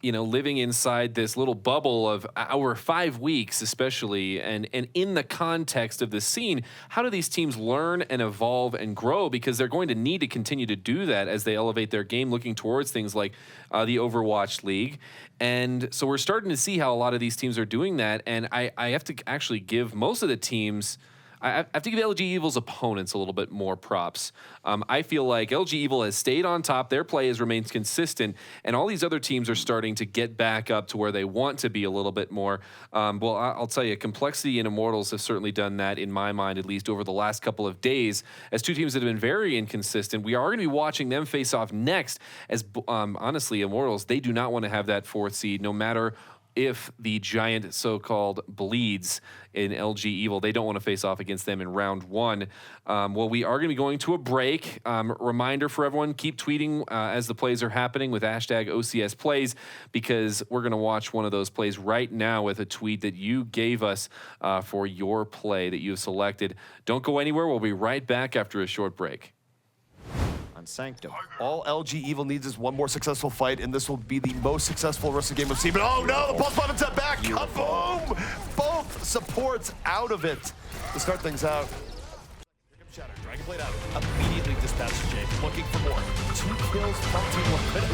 you know, living inside this little bubble of our 5 weeks, especially, and in the context of the scene, how do these teams learn and evolve and grow? Because they're going to need to continue to do that as they elevate their game, looking towards things like the Overwatch League. And so we're starting to see how a lot of these teams are doing that. And I have to actually give most of the teams, I have to give LG Evil's opponents a little bit more props. I feel like LG Evil has stayed on top. Their play has remained consistent, and all these other teams are starting to get back up to where they want to be a little bit more. Well, I'll tell you, Complexity and Immortals have certainly done that, in my mind, at least over the last couple of days, as two teams that have been very inconsistent. We are going to be watching them face off next, as honestly, Immortals, they do not want to have that 4th seed, no matter if the Giant so-called bleeds in LG Evil. They don't want to face off against them in round 1. Well, we are going to be going to a break. Reminder for everyone, keep tweeting as the plays are happening with hashtag OCS plays, because we're going to watch one of those plays right now with a tweet that you gave us for your play that you've selected. Don't go anywhere. We'll be right back after a short break. Sanctum. All LG Evil needs is one more successful fight, and this will be the most successful rest of the game of season. Oh no, the pulse button's at back. Kaboom! Both supports out of it to start things out. Here comes Shatter. Dragon Blade out. Immediately dispatches Jake, looking for more. 2 kills from Team Liquid.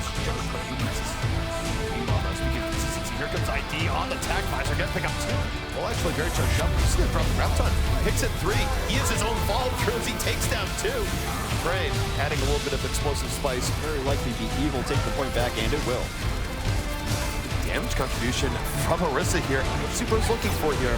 Meanwhile, speaking of consistency, here comes ID on the tag. Visor gonna pick up 2. Well, actually, very charged jump. He's gonna drop the round ton. Picks at 3. He is his own follow through as he takes down 2. Crane adding a little bit of explosive spice. Very likely be Evil take the point back, and it will. Damage contribution from Orisa here. Super is looking for here.